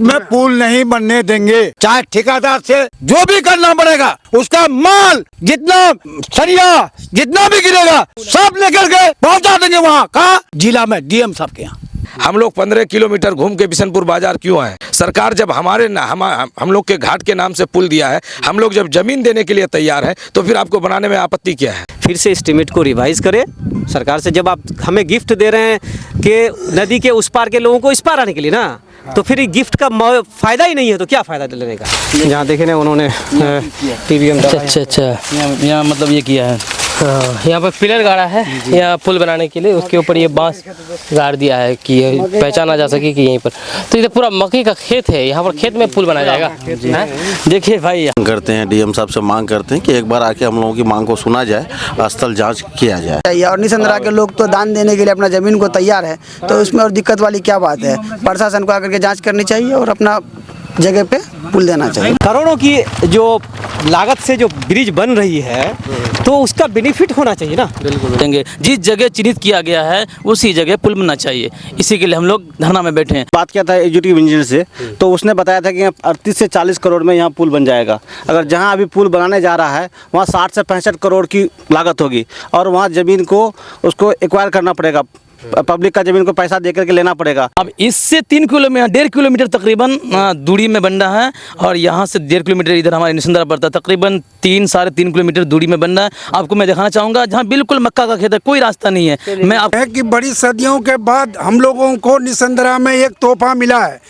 में पुल नहीं बनने देंगे, चाहे ठेकेदार से जो भी करना पड़ेगा, उसका माल जितना सरिया जितना भी गिरेगा सब लेकर के पहुंचा देंगे वहाँ कहाँ जिला में डीएम साहब के यहाँ। हम लोग 15 किलोमीटर घूम के बिशनपुर बाजार क्यों आए? सरकार जब हम लोग के घाट के नाम से पुल दिया है, हम लोग जब जमीन देने के लिए तैयार हैं, तो फिर आपको बनाने में आपत्ति क्या है? फिर से एस्टीमेट को रिवाइज करें सरकार से। जब आप हमें गिफ्ट दे रहे हैं कि नदी के उस पार के लोगों को इस पार आने के लिए ना, तो फिर गिफ्ट का फायदा ही नहीं है, तो क्या फायदा लेने का? जहाँ देखे ना उन्होंने TBM। अच्छा यहाँ मतलब ये किया है, यहाँ पर पिलर गाड़ा है यहाँ पुल बनाने के लिए, उसके ऊपर ये बांस गाड़ दिया है कि पहचाना जा सके कि यहीं पर। तो ये पूरा मकई का खेत है, यहाँ पर खेत में पुल बनाया जाएगा। देखिए भाई, करते हैं डीएम साहब से मांग करते हैं कि एक बार आके हम लोगों की मांग को सुना जाए, स्थल जांच किया जाए। और निसंदरा के लोग तो दान देने के लिए अपना जमीन को तैयार है, तो उसमें और दिक्कत वाली क्या बात है? प्रशासन को आकर के जांच करनी चाहिए और अपना जगह पे पुल देना चाहिए। करोड़ों की जो लागत से जो ब्रिज बन रही है, तो उसका बेनिफिट होना चाहिए ना। बिल्कुल देंगे, जिस जगह चिन्हित किया गया है उसी जगह पुल बनना चाहिए, इसी के लिए हम लोग धरना में बैठे हैं। बात किया था एग्जीक्यूटिव इंजीनियर से, तो उसने बताया था कि 38 से 40 करोड़ में यहाँ पुल बन जाएगा। अगर जहाँ अभी पुल बनाने जा रहा है वहाँ 60 से 65 करोड़ की लागत होगी, और वहाँ ज़मीन को उसको एक्वायर करना पड़ेगा, पब्लिक का जमीन को पैसा देकर के लेना पड़ेगा। अब इससे 1.5 किलोमीटर तकरीबन दूरी में बन रहा है, और यहाँ से 1.5 किलोमीटर इधर हमारे निसंदरा पड़ता है, तकरीबन 3-3.5 किलोमीटर दूरी में बन रहा है। आपको मैं दिखाना चाहूँगा, जहाँ बिल्कुल मक्का का खेत है, कोई रास्ता नहीं है। मैं आप कि बड़ी सदियों के बाद हम लोगों को निसंदरा में एक तोहफा मिला है,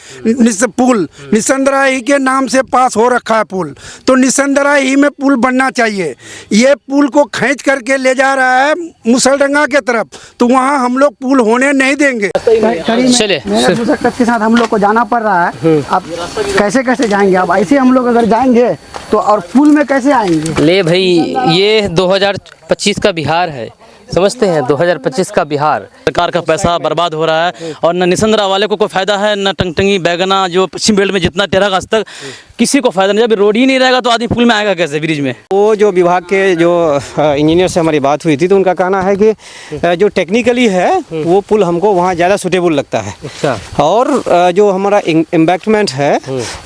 पुल निसंदरा ही के नाम से पास हो रखा है पुल, तो निसंदरा ही में पुल बनना चाहिए। ये पुल को खींच करके ले जा रहा है मुसलडंगा के तरफ, तो वहाँ हम लोग पुल होने नहीं देंगे। चलिए, मुशक्कत के साथ हम लोग को जाना पड़ रहा है। अब कैसे जाएंगे? अब ऐसे हम लोग अगर जाएंगे तो और पुल में कैसे आएंगे? ले भाई, ये 2025 का बिहार है, समझते हैं? 2025 का बिहार। सरकार का पैसा बर्बाद हो रहा है, और न निसंदरा वाले को कोई फायदा है, न टंगटंगी बैगना जो पश्चिम बेल्ट में जितना टेरा आज तक किसी को फायदा नहीं। जब रोड ही नहीं रहेगा तो आदमी पुल में आएगा कैसे, ब्रिज में? वो जो विभाग के जो इंजीनियर से हमारी बात हुई थी, तो उनका कहना है कि जो टेक्निकली है वो पुल हमको वहाँ ज़्यादा सूटेबल लगता है। अच्छा। और जो हमारा एम्बैंकमेंट है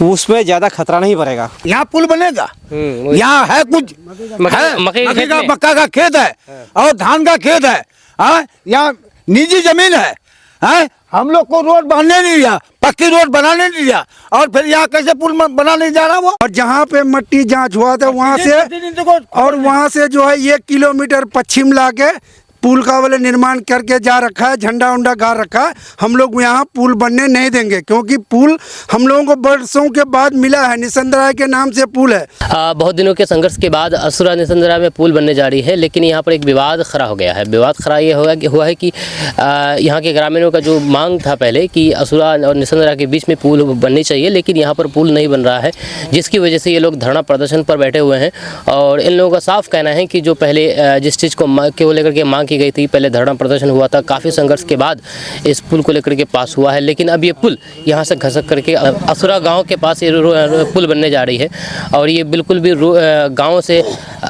उसमें ज़्यादा खतरा नहीं पड़ेगा। यहाँ पुल बनेगा, यहाँ है कुछ मकई का मक्का का खेत है और धान का खेत है, यहाँ निजी जमीन है, हम लोग को रोड बनने नहीं दिया, पक्की रोड बनाने नहीं दिया, और फिर यहाँ कैसे पुल बनाने जा रहा वो? और जहाँ पे मट्टी जांच हुआ था वहाँ से, और वहाँ से जो है 1 किलोमीटर पश्चिम लाके पुल का वाले निर्माण करके जा रखा है, झंडा उंडा गाड़ रखा है। हम लोग यहाँ पुल बनने नहीं देंगे, क्योंकि पुल हम लोगों को वर्षों के बाद मिला है, निसंदरा के नाम से पुल है। बहुत दिनों के संघर्ष के बाद असुरा निसंदरा में पुल बनने जा रही है, लेकिन यहाँ पर एक विवाद खड़ा हो गया है। विवाद खड़ा ये हुआ है कि यहाँ के ग्रामीणों का जो मांग था पहले कि असुरा और निसंदरा के बीच में पुल बननी चाहिए, लेकिन यहाँ पर पुल नहीं बन रहा है, जिसकी वजह से ये लोग धरना प्रदर्शन पर बैठे हुए हैं। और इन लोगों का साफ कहना है कि जो पहले जिस चीज़ को लेकर के मांग की गई थी, पहले धरना प्रदर्शन हुआ था, काफ़ी संघर्ष के बाद इस पुल को लेकर के पास हुआ है, लेकिन अब ये पुल यहाँ से घसक करके असुरा गांव के पास ये पुल बनने जा रही है, और ये बिल्कुल भी गांव से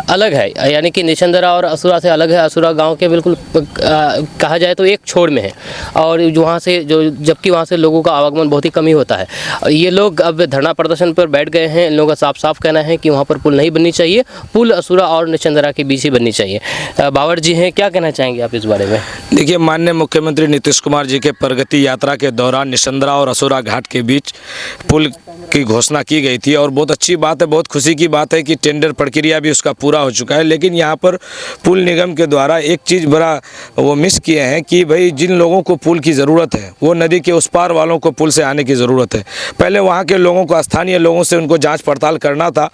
अलग है, यानी कि निसंदरा और असुरा से अलग है। असुरा गांव के बिल्कुल कहा जाए तो एक छोर में है, और वहाँ से जबकि वहाँ से लोगों का आवागमन बहुत ही कम ही होता है। ये लोग अब धरना प्रदर्शन पर बैठ गए हैं। इन लोगों का साफ कहना है कि वहाँ पर पुल नहीं बननी चाहिए, पुल असुरा और निसंदरा के बीच ही बननी चाहिए। बावर जी हैं, क्या कहना चाहेंगे आप इस बारे में? देखिए, माननीय मुख्यमंत्री नीतीश कुमार जी के प्रगति यात्रा के दौरान निसंदरा और असुरा घाट के बीच पुल की घोषणा की गई थी, और बहुत अच्छी बात है, बहुत खुशी की बात है कि टेंडर प्रक्रिया भी उसका पूरा हो चुका है। लेकिन यहाँ पर पुल निगम के द्वारा एक चीज़ बड़ा वो मिस किए हैं कि भाई जिन लोगों को पुल की ज़रूरत है, वो नदी के उस पार वालों को पुल से आने की ज़रूरत है। पहले वहाँ के लोगों को, स्थानीय लोगों से उनको जाँच पड़ताल करना था,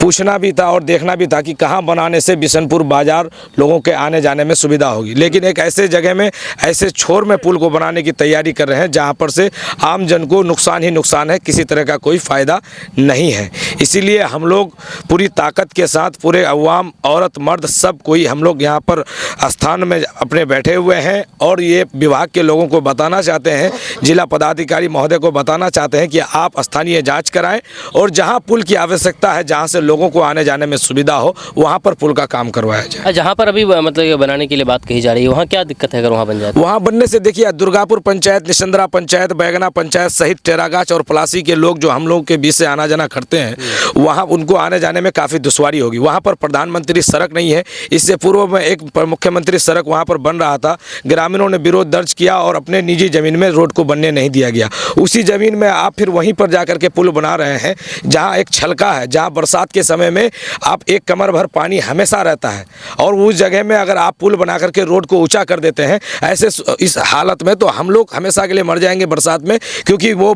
पूछना भी था और देखना भी था कि कहाँ बनाने से बिशनपुर बाजार लोगों के आने जाने में सुविधा होगी। लेकिन एक ऐसे जगह में, ऐसे छोर में पुल को बनाने की तैयारी कर रहे हैं जहाँ पर से आम जन को नुकसान ही नुकसान है, किसी तरह का कोई फ़ायदा नहीं है। इसीलिए हम लोग पूरी ताकत के साथ, पूरे अवाम तमाम औरत मर्द सब कोई हम लोग यहाँ पर स्थान में अपने बैठे हुए हैं और ये विभाग के लोगों को बताना चाहते हैं, जिला पदाधिकारी महोदय को बताना चाहते हैं कि आप स्थानीय जांच कराएं और जहां पुल की आवश्यकता है, जहां से लोगों को आने जाने में सुविधा हो, वहां पर पुल का काम करवाया जाए। जहाँ पर अभी मतलब ये बनाने के लिए बात कही जा रही है, वहाँ क्या दिक्कत है अगर वहाँ बन जाए तो? वहाँ बनने से देखिए दुर्गापुर पंचायत, निशंद्रा पंचायत, बैगना पंचायत सहित टेरागाछ और पलासी के लोग जो हम लोगों के बीच से आना जाना करते हैं, वहाँ उनको आने जाने में काफ़ी दुश्वारी होगी। वहाँ पर प्रधानमंत्री सड़क नहीं है। इससे पूर्व में एक मुख्यमंत्री सड़क वहाँ पर बन रहा था, ग्रामीणों ने विरोध दर्ज किया और अपने निजी ज़मीन में रोड को बनने नहीं दिया गया। उसी ज़मीन में आप फिर वहीं पर जाकर के पुल बना रहे हैं जहाँ एक छलका है, जहाँ बरसात के समय में आप एक कमर भर पानी हमेशा रहता है और उस जगह में अगर आप पुल बना करके रोड को ऊंचा कर देते हैं, ऐसे इस हालत में तो हम लोग हमेशा के लिए मर जाएंगे बरसात में, क्योंकि वो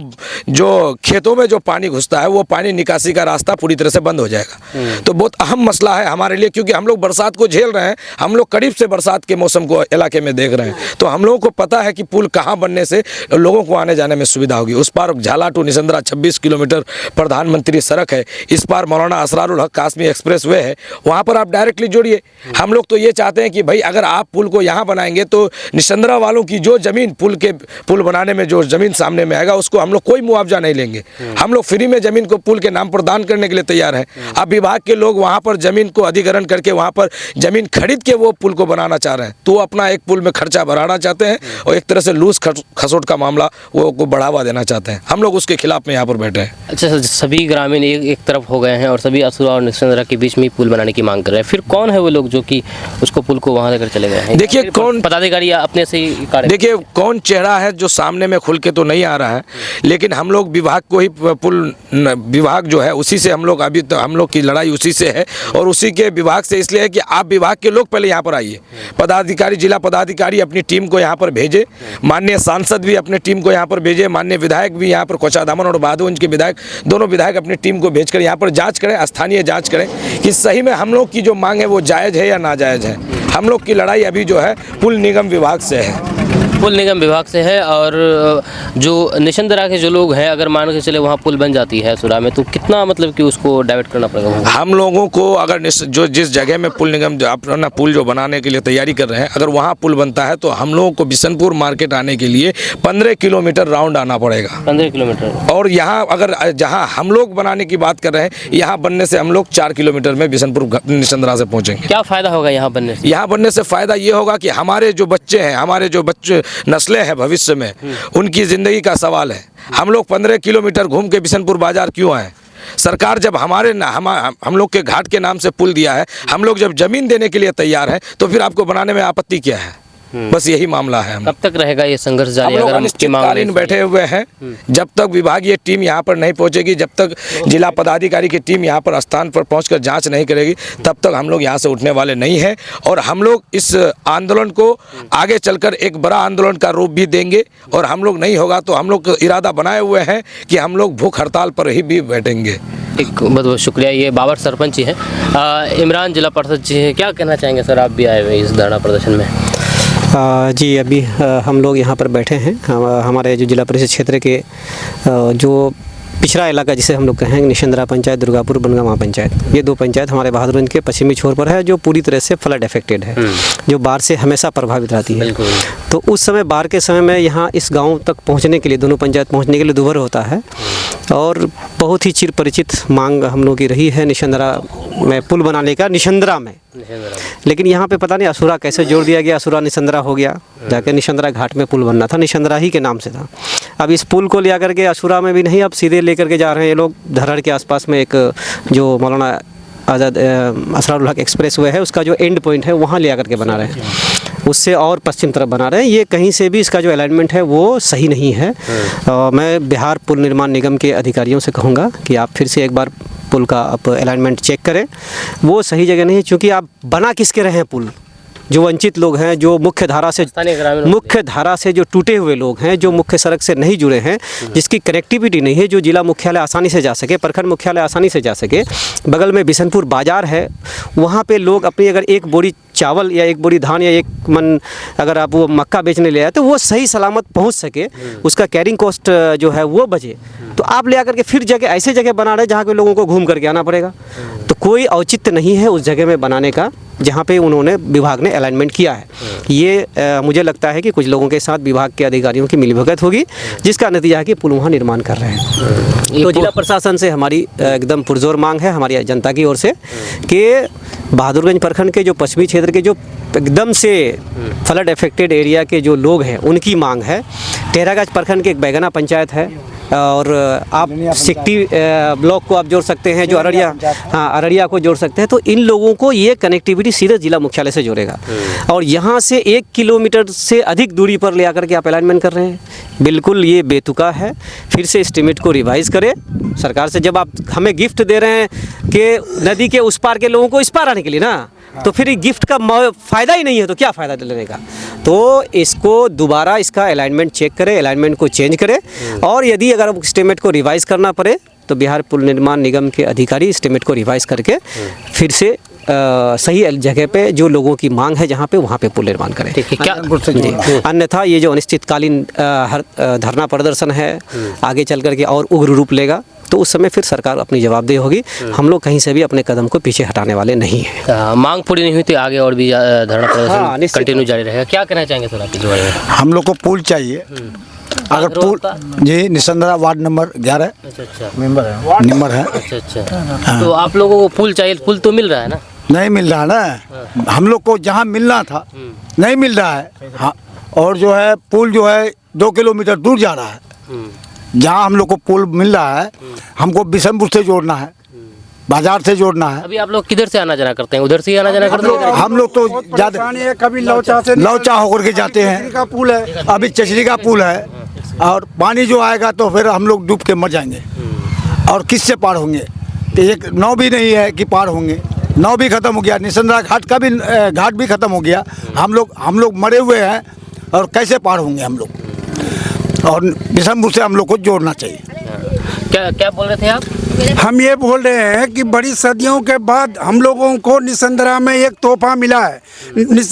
जो खेतों में जो पानी घुसता है वो पानी निकासी का रास्ता पूरी तरह से बंद हो जाएगा। तो बहुत अहम मसला है हमारे लिए, क्योंकि हम लोग बरसात को झेल रहे हैं, हम लोग करीब से बरसात के मौसम को इलाके में देख रहे हैं, तो हम लोगों को पता है कि पुल कहाँ बनने से लोगों को आने जाने में सुविधा होगी। उस पार झाला टू निशंद्रा 26 किलोमीटर प्रधानमंत्री सड़क है, इस पार मौलाना असरारुल हक कासमी एक्सप्रेस वे है, वहाँ पर आप डायरेक्टली जोड़िए। हम लोग तो ये चाहते हैं कि भाई अगर आप पुल को यहाँ बनाएंगे तो निशंद्रा वालों की जो ज़मीन पुल बनाने में जो ज़मीन सामने में आएगा उसको हम लोग कोई मुआवजा नहीं लेंगे। हम लोग फ्री में ज़मीन को पुल के नाम पर दान करने के लिए तैयार हैं। अब विभाग के लोग वहाँ पर ज़मीन को अधिग्रहण करके वहाँ पर ज़मीन खरीद के वो पुल को बनाना चाह रहे हैं, तो अपना एक पुल में खर्चा बढ़ाना चाहते हैं और एक तरह से लूज खसोट का मामला वो को बढ़ावा देना चाहते हैं। हम लोग उसके खिलाफ में यहाँ पर बैठे हैं। अच्छा, सभी ग्रामीण एक तरफ हो गए हैं और सभी असुरा और निशंद्रा के बीच में पुल बनाने की मांग कर रहे हैं। फिर कौन है वो लोग जो कि उसको पुल को वहाँ लेकर चले गए हैं? देखिए कौन पदाधिकारी अपने से ही कार्य, देखिए कौन चेहरा है जो सामने में खुल के तो नहीं आ रहा है, लेकिन हम लोग विभाग को ही पुल विभाग जो है उसी से हम लोग अभी तो हम लोग की लड़ाई उसी से है और उसी के विभाग से इसलिए है कि आप विभाग के लोग पहले यहाँ पर आइए, पदाधिकारी जिला पदाधिकारी अपनी टीम को यहाँ पर भेजे, माननीय सांसद भी अपनी टीम को यहाँ पर भेजे, माननीय विधायक भी यहाँ पर कोचाधामन और बहादुरगंज के विधायक दोनों विधायक अपनी टीम को भेजकर यहाँ पर जाँच करें, स्थानीय जाँच करें कि सही में हम लोग की जो मांग है वो जायज़ है या नाजायज़ है। हम लोग की लड़ाई अभी जो है पुल निगम विभाग से है, पुल निगम विभाग से है। और जो निशंद्रा के जो लोग हैं, अगर मान के चले वहाँ पुल बन जाती है असुरा में, तो कितना मतलब कि उसको डाइवर्ट करना पड़ेगा? हम लोगों को अगर जो जिस जगह में पुल निगम अपना पुल जो बनाने के लिए तैयारी कर रहे हैं, अगर वहाँ पुल बनता है तो हम लोगों को बिशनपुर मार्केट आने के लिए 15 किलोमीटर राउंड आना पड़ेगा। 15 किलोमीटर। और यहाँ अगर जहाँ हम लोग बनाने की बात कर रहे हैं, यहाँ बनने से हम लोग 4 किलोमीटर में बिशनपुर निशंद्रा से पहुँचेंगे। क्या फ़ायदा होगा यहाँ बनने से? यहाँ बनने से फ़ायदा ये होगा कि हमारे जो बच्चे हैं, हमारे जो बच्चे नस्लें हैं भविष्य में, उनकी ज़िंदगी का सवाल है। हम लोग 15 किलोमीटर घूम के बिशनपुर बाज़ार क्यों आए? सरकार जब हम लोग के घाट के नाम से पुल दिया है, हम लोग जब ज़मीन देने के लिए तैयार हैं, तो फिर आपको बनाने में आपत्ति क्या है? बस यही मामला है। कब तक रहेगा ये संघर्ष जारी? हम लोग अनिश्चितकालीन बैठे हुए हैं, जब तक विभागीय टीम यहाँ पर नहीं पहुँचेगी, जब तक जिला पदाधिकारी की टीम यहाँ पर स्थान पर पहुँचकर जांच नहीं करेगी, तब तक हम लोग यहाँ से उठने वाले नहीं हैं। और हम लोग इस आंदोलन को आगे चलकर एक बड़ा आंदोलन का रूप भी देंगे और हम लोग नहीं होगा तो हम लोग इरादा बनाए हुए हैं कि हम लोग भूख हड़ताल पर ही भी बैठेंगे। बहुत बहुत शुक्रिया। ये बाबर सरपंच जी हैं। इमरान जिला परिषद जी हैं, क्या कहना चाहेंगे सर, आप भी आए हुए इस धरना प्रदर्शन में? जी, अभी हम लोग यहाँ पर बैठे हैं। हमारे जो जिला परिषद क्षेत्र के जो पिछड़ा इलाका जिसे हम लोग कहेंगे, निशंद्रा पंचायत, दुर्गापुर बनगामा पंचायत, ये दो पंचायत हमारे बहादुरगंज के पश्चिमी छोर पर है, जो पूरी तरह से फ्लड अफेक्टेड है, जो बाढ़ से हमेशा प्रभावित रहती है। तो उस समय बाढ़ के समय में यहाँ इस गांव तक पहुँचने के लिए, दोनों पंचायत पहुँचने के लिए दुभर होता है और बहुत ही चिर परिचित मांग हम लोग की रही है निशंद्रा में पुल बनाने का, निशंद्रा में। लेकिन यहाँ पे पता नहीं असुरा कैसे जोड़ दिया गया, असुरा निशंद्रा हो गया, जाके निशंद्रा घाट में पुल बनना था, निशंद्रा ही के नाम से था। अब इस पुल को ले आकर के असुरा में भी नहीं, अब सीधे लेकर के जा रहे हैं ये लोग धरहर के आसपास में एक जो मौलाना आज़ाद असरारुल हक एक्सप्रेस वे है, उसका जो एंड पॉइंट है वहाँ ले आकर के बना रहे हैं, उससे और पश्चिम तरफ बना रहे हैं। ये कहीं से भी इसका जो अलाइनमेंट है वो सही नहीं है। मैं बिहार पुल निर्माण निगम के अधिकारियों से कहूँगा कि आप फिर से एक बार पुल का आप अलाइनमेंट चेक करें, वो सही जगह नहीं है। चूँकि आप बना किसके रहे हैं पुल, जो वंचित लोग हैं, जो मुख्य धारा से जो टूटे हुए लोग हैं, जो मुख्य सड़क से नहीं जुड़े हैं, जिसकी कनेक्टिविटी नहीं है, जो जिला मुख्यालय आसानी से जा सके, प्रखंड मुख्यालय आसानी से जा सके, बगल में बिशनपुर बाज़ार है, वहाँ पे लोग अपनी अगर एक बोरी चावल या एक बोरी धान या एक मन अगर आप वो मक्का बेचने ले आए तो वो सही सलामत पहुँच सके, उसका कैरिंग कॉस्ट जो है वो बचे। तो आप ले आकर के फिर जगह ऐसे जगह बना रहे जहाँ के लोगों को घूम करके आना पड़ेगा, तो कोई औचित्य नहीं है उस जगह में बनाने का जहाँ पे उन्होंने विभाग ने अलाइनमेंट किया है। ये मुझे लगता है कि कुछ लोगों के साथ विभाग के अधिकारियों की मिलीभगत होगी, जिसका नतीजा है कि पुल वहाँ निर्माण कर रहे हैं। तो जिला प्रशासन से हमारी एकदम पुरजोर मांग है हमारी जनता की ओर से कि बहादुरगंज प्रखंड के जो पश्चिमी क्षेत्र के जो एकदम से फ्लड अफेक्टेड एरिया के जो लोग हैं उनकी मांग है। टेरागंज प्रखंड के एक बैगना पंचायत है और आप सिकटी ब्लॉक को आप जोड़ सकते हैं, जो अररिया को जोड़ सकते हैं, तो इन लोगों को ये कनेक्टिविटी सीधे जिला मुख्यालय से जोड़ेगा। और यहाँ से 1 किलोमीटर से अधिक दूरी पर ले आकर के आप अलाइनमेंट कर रहे हैं, बिल्कुल ये बेतुका है। फिर से एस्टीमेट को रिवाइज़ करें सरकार से। जब आप हमें गिफ्ट दे रहे हैं कि नदी के उस पार के लोगों को इस पार आने के लिए ना, तो फिर गिफ्ट का फ़ायदा ही नहीं है, तो क्या फ़ायदा लेने का। तो इसको दोबारा इसका अलाइनमेंट चेक करें, अलाइनमेंट को चेंज करें, और यदि अगर एस्टीमेट को रिवाइज़ करना पड़े तो बिहार पुल निर्माण निगम के अधिकारी एस्टीमेट को रिवाइज़ करके फिर से सही जगह पे जो लोगों की मांग है जहाँ पे वहाँ पे पुल निर्माण करें। क्या अन्यथा ये जो अनिश्चितकालीन धरना प्रदर्शन है आगे चल करके और उग्र रूप लेगा, तो उस समय फिर सरकार अपनी जवाबदेही होगी। हम लोग कहीं से भी अपने कदम को पीछे हटाने वाले नहीं हैं। मांग पूरी नहीं हुई तो आगे और भी धरना प्रदर्शन कंटिन्यू जारी रहेगा। क्या कहना चाहेंगे सर आप इस बारे में? हम लोग को पुल चाहिए। अगर पुल जी निसंदरा वार्ड नंबर 11 नंबर है। अच्छा। तो आप लोगों को पुल चाहिए, पुल तो मिल रहा है ना? नहीं मिल रहा ना, हम लोग को जहाँ मिलना था नहीं मिल रहा है। हाँ, और जो है पुल जो है 2 किलोमीटर दूर जा रहा है। जहाँ हम लोग को पुल मिल रहा है हमको बिशनपुर से जोड़ना है, बाजार से जोड़ना है। अभी आप लोग किधर से आना जाना करते हैं? उधर से ही आना जाना करते हैं? हम लोग तो ज़्यादा कभी लौचा होकर के जाते हैं। का पुल है, अभी चचरी का पुल है, और पानी जो आएगा तो फिर हम लोग डूब के मर जाएंगे। और किससे पार होंगे? तो एक नाव भी नहीं है कि पार होंगे, नाव भी ख़त्म हो गया, निसंदरा घाट का भी घाट भी ख़त्म हो गया। हम लोग मरे हुए हैं और कैसे पार होंगे हम लोग? और बिशनपुर से हम लोग को जोड़ना चाहिए। क्या बोल रहे थे आप? हम ये बोल रहे हैं कि बड़ी सदियों के बाद हम लोगों को निसंदरा में एक तोहफा मिला है।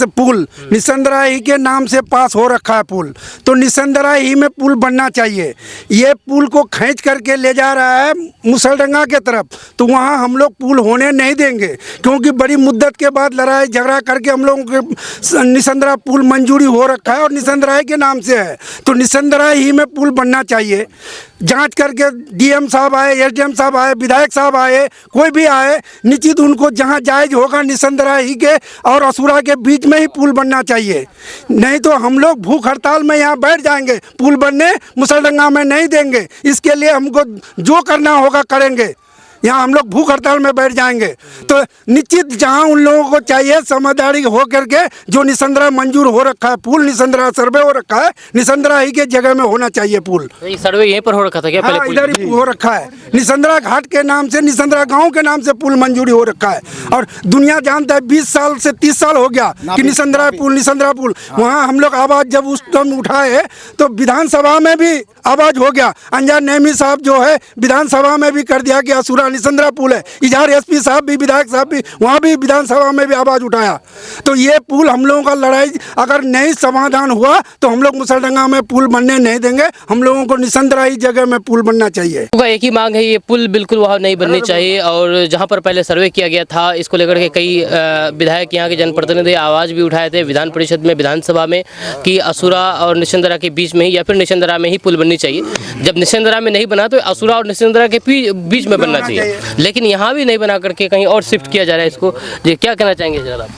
पुल निसंदरा ही के नाम से पास हो रखा है पुल, तो निसंदरा ही में पुल बनना चाहिए। ये पुल को खींच करके ले जा रहा है मुसलडंगा के तरफ, तो वहाँ हम लोग पुल होने नहीं देंगे, क्योंकि बड़ी मुद्दत के बाद लड़ाई झगड़ा करके हम लोगों के निसंदरा पुल मंजूरी हो रखा है और निसंदरा ही के नाम से है, तो निसंदरा ही में पुल बनना चाहिए। जांच करके डीएम साहब आए, एसडीएम साहब आए, विधायक साहब आए, कोई भी आए, निश्चित उनको जहां जायज होगा निसंदरा ही के और असुरा के बीच में ही पुल बनना चाहिए। नहीं तो हम लोग भूख हड़ताल में यहाँ बैठ जाएंगे, पुल बनने मुसलडंगा में नहीं देंगे। इसके लिए हमको जो करना होगा करेंगे। यहाँ हम लोग भूख हड़ताल में बैठ जाएंगे, तो निश्चित जहाँ उन लोगों को चाहिए समझदारी हो करके जो निसंदरा मंजूर हो रखा है पुल, निसंदरा सर्वे हो रखा है, निसंदरा ही के जगह में होना चाहिए पुल। ये सर्वे यहीं पर हो रखा था क्या? हाँ, इधर ही हो रखा है। निसंदरा घाट के नाम से, निसंदरा गांव के नाम से पुल मंजूरी हो रखा है। और दुनिया जानता है 20 साल से 30 साल हो गया कि निसंदरा पुल। वहाँ हम लोग आवाज़ जब उस टाइम उठाए तो विधानसभा में भी आवाज़ हो गया। अंजार नेमी साहब जो है विधानसभा में भी कर दिया कि असुरा निसंदरा पुल है। इजहार एसपी साहब भी, विधायक साहब भी, वहाँ भी विधानसभा में भी आवाज़ उठाया। तो ये पुल हम लोगों का लड़ाई अगर नहीं समाधान हुआ तो हम लोग मुसलडंगा में पुल बनने नहीं देंगे। हम लोगों को निसंदरा ही जगह में पुल बनना चाहिए। एक ही मांग है, ये पुल बिल्कुल वहाँ नहीं बननी चाहिए। और जहाँ पर पहले सर्वे किया गया था, इसको लेकर के कई विधायक, यहाँ के जनप्रतिनिधि आवाज़ भी उठाए थे विधान परिषद में, विधानसभा में, कि असुरा और निसंदरा के बीच में ही या फिर निसंदरा में ही पुल बननी चाहिए। जब निसंदरा में नहीं बना तो असुरा और निसंदरा के बीच में बनना चाहिए, लेकिन यहाँ भी नहीं बना करके कहीं और शिफ्ट किया जा रहा है इसको। जी क्या कहना चाहेंगे जरा आप?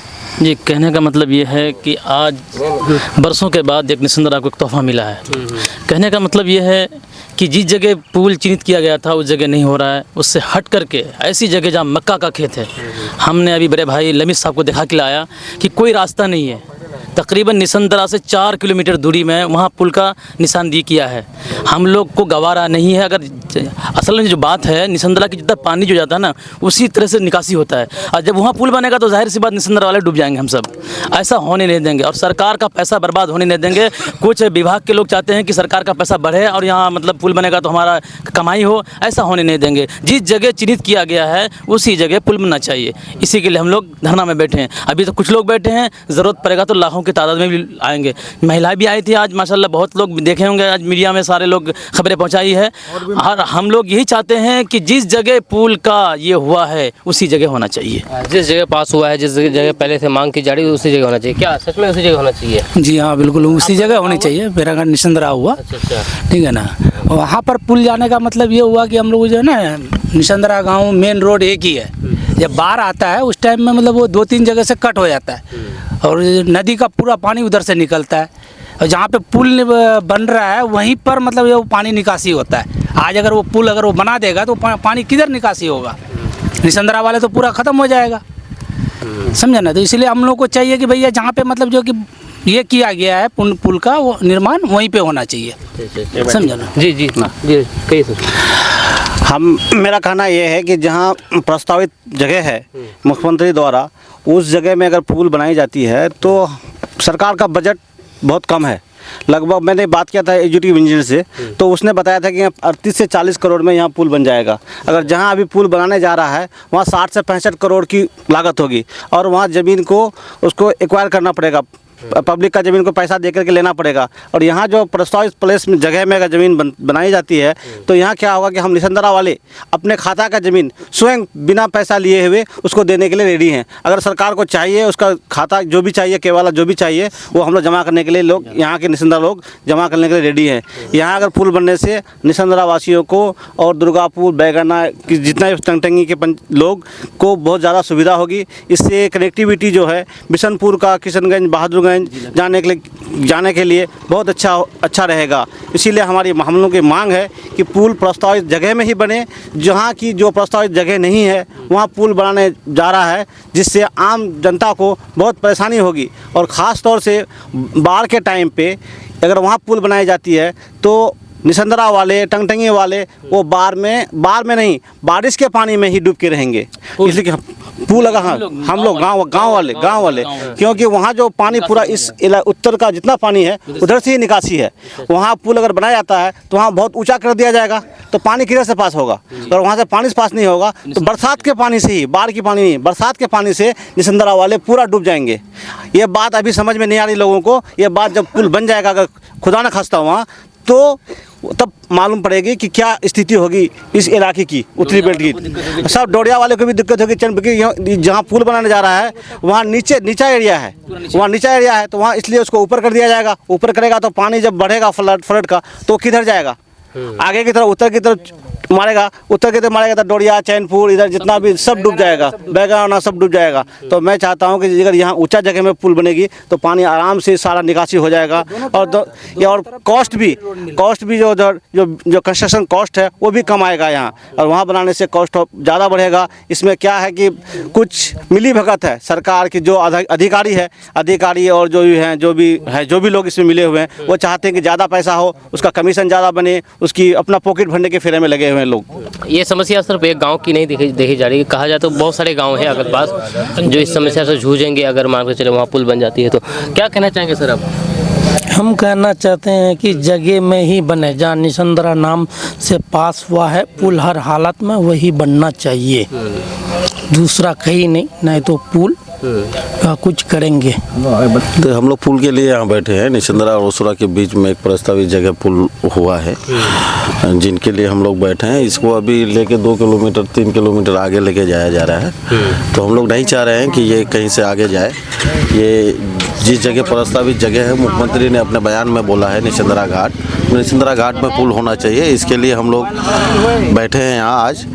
जी, कहने का मतलब ये है कि आज बरसों के बाद एक निसंदरा को एक तोहफा मिला है। कहने का मतलब ये है कि जिस जगह पुल चिन्हित किया गया था उस जगह नहीं हो रहा है, उससे हट करके ऐसी जगह जहाँ मक्का का खेत है। हमने अभी बड़े भाई लमीत साहब को दिखा के लाया कि कोई रास्ता नहीं है, तकरीबन निसंदरा से 4 किलोमीटर दूरी में वहाँ पुल का निशानदेही किया है। हम लोग को गवारा नहीं है। अगर असल में जो बात है, निसंदरा की जितना पानी जो जाता है ना, उसी तरह से निकासी होता है, और जब वहाँ पुल बनेगा तो जाहिर सी बात निसंदरा वाले डूब जाएंगे। हम सब ऐसा होने नहीं देंगे और सरकार का पैसा बर्बाद होने नहीं देंगे। कुछ विभाग के लोग चाहते हैं कि सरकार का पैसा बढ़े और यहाँ मतलब पुल बनेगा तो हमारा कमाई हो, ऐसा होने नहीं देंगे। जिस जगह चिन्हित किया गया है उसी जगह पुल बनना चाहिए। इसी के लिए हम लोग धरना में बैठे हैं। अभी तो कुछ लोग बैठे हैं, ज़रूरत पड़ेगा तो लाखों की तादाद में भी आएंगे। महिलाएं भी आई थी आज, माशाल्लाह बहुत लोग देखे होंगे, आज मीडिया में सारे लोग खबरें पहुंचाई है। और हम लोग यही चाहते हैं कि जिस जगह पुल का ये हुआ है उसी जगह होना चाहिए। जिस जगह पास हुआ है, जिस जगह पहले से मांग की जा रही है, उसी जगह होना चाहिए। क्या सच में उसी जगह होना चाहिए? जी हाँ, बिल्कुल उसी जगह होनी चाहिए। मेरा निसंदरा हुआ, ठीक है ना। वहाँ पर पुल जाने का मतलब ये हुआ कि हम लोग जो है ना, निसंदरा गांव मेन रोड एक ही है। जब बाढ़ आता है उस टाइम में मतलब वो 2-3 जगह से कट हो जाता है और नदी का पूरा पानी उधर से निकलता है। और जहाँ पे पुल बन रहा है वहीं पर मतलब ये पानी निकासी होता है। आज अगर वो पुल अगर वो बना देगा तो पानी किधर निकासी होगा? निसंदरा वाले तो पूरा ख़त्म हो जाएगा, समझा ना। तो इसलिए हम लोग को चाहिए कि भैया जहाँ पे मतलब जो कि ये किया गया है पुल का वो निर्माण वहीं पे होना चाहिए, समझा ना। जी जी जी, कहिए सर। मेरा कहना यह है कि जहाँ प्रस्तावित जगह है मुख्यमंत्री द्वारा, उस जगह में अगर पुल बनाई जाती है तो सरकार का बजट बहुत कम है। लगभग मैंने बात किया था एग्जीक्यूटिव इंजीनियर से, तो उसने बताया था कि 38 से 40 करोड़ में यहाँ पुल बन जाएगा। अगर जहाँ अभी पुल बनाने जा रहा है वहाँ 60 से 65 करोड़ की लागत होगी और वहाँ ज़मीन को उसको एक्वायर करना पड़ेगा। पब्लिक का ज़मीन को पैसा दे करके लेना पड़ेगा। और यहाँ जो प्रस्तावित प्लेस में जगह में अगर ज़मीन बनाई जाती है तो यहाँ क्या होगा कि हम निसंदरा वाले अपने खाता का ज़मीन स्वयं बिना पैसा लिए हुए उसको देने के लिए रेडी हैं। अगर सरकार को चाहिए उसका खाता जो भी चाहिए, केवाला जो भी चाहिए, वो हम लोग जमा करने के लिए लोग यहाँ के निसंदरा लोग जमा करने के लिए रेडी हैं। यहाँ अगर पुल बनने से निसंदरा वासियों को और दुर्गापुर, बैगना की जितना भी टंगटंगी के लोग को बहुत ज़्यादा सुविधा होगी। इससे कनेक्टिविटी जो है बिशनपुर का किशनगंज, बहादुरगंज जाने के लिए बहुत अच्छा रहेगा। इसीलिए हम लोगों की मांग है कि पुल प्रस्तावित जगह में ही बने। जहाँ की जो प्रस्तावित जगह नहीं है वहाँ पुल बनाने जा रहा है, जिससे आम जनता को बहुत परेशानी होगी। और ख़ास तौर से बाढ़ के टाइम पे अगर वहाँ पुल बनाई जाती है तो निसंदरा वाले, टंगटंगी वाले वो बाढ़ में नहीं, बारिश के पानी में ही डूब के रहेंगे। इसलिए कि पुल अगर हम लोग गांव वाले क्योंकि वहाँ जो पानी पूरा इस उत्तर का जितना पानी है उधर से ही निकासी है। वहाँ पुल अगर बनाया जाता है तो वहाँ बहुत ऊंचा कर दिया जाएगा तो पानी किधर से पास होगा? अगर वहाँ से पानी पास नहीं होगा तो बरसात के पानी से ही, बाढ़ की पानी नहीं, बरसात के पानी से निसंदरा वाले पूरा डूब जाएंगे। ये बात अभी समझ में नहीं आ रही लोगों को। ये बात जब पुल बन जाएगा, अगर खुदा न खास्ता वहाँ, तो तब मालूम पड़ेगी कि क्या स्थिति होगी इस इलाके की, उत्तरी बेल्ट की। सब डोडिया वाले को भी दिक्कत होगी, क्योंकि जहाँ पुल बनाने जा रहा है वहाँ नीचा एरिया है, तो वहाँ इसलिए उसको ऊपर कर दिया जाएगा। ऊपर करेगा तो पानी जब बढ़ेगा फ्लड का तो किधर जाएगा? आगे की तरफ, उत्तर की तरफ मारेगा तो डोडिया, चैनपुर, इधर जितना भी सब डूब जाएगा, बैगाना सब डूब जाएगा। तो मैं चाहता हूँ कि अगर यहाँ ऊंचा जगह में पुल बनेगी तो पानी आराम से सारा निकासी हो जाएगा। और कॉस्ट भी जो कंस्ट्रक्शन कॉस्ट है वो भी कम आएगा यहाँ, और वहाँ बनाने से कॉस्ट ज़्यादा बढ़ेगा। इसमें क्या है कि कुछ मिली भगत है सरकार की, जो अधिकारी और जो भी लोग इसमें मिले हुए हैं, वो चाहते हैं कि ज़्यादा पैसा हो, उसका कमीशन ज़्यादा बने, उसकी अपना पॉकेट भरने के फेरे में लगे हुए हैं लोग। ये समस्या सिर्फ एक गांव की नहीं देखी जा रही है। कहा जाए तो बहुत सारे गांव हैं अगर पास जो इस समस्या से जूझेंगे अगर मान के चले वहाँ पुल बन जाती है। तो क्या कहना चाहेंगे सर आप? हम कहना चाहते हैं कि जगह में ही बने, जहाँ निसंदरा नाम से पास हुआ है पुल, हर हालत में वही बनना चाहिए, दूसरा कहीं नहीं तो पुल का कुछ करेंगे। तो हम लोग पुल के लिए यहाँ बैठे हैं। निसंदरा और असुरा के बीच में एक प्रस्तावित जगह पुल हुआ है, जिनके लिए हम लोग बैठे हैं। इसको अभी लेके 2 किलोमीटर 3 किलोमीटर आगे लेके जाया जा रहा है। तो हम लोग नहीं चाह रहे हैं कि ये कहीं से आगे जाए। ये जिस जगह प्रस्तावित जगह है, मुख्यमंत्री ने अपने बयान में बोला है निसंदरा घाट में पुल होना चाहिए। इसके लिए हम लोग बैठे हैं यहाँ आज,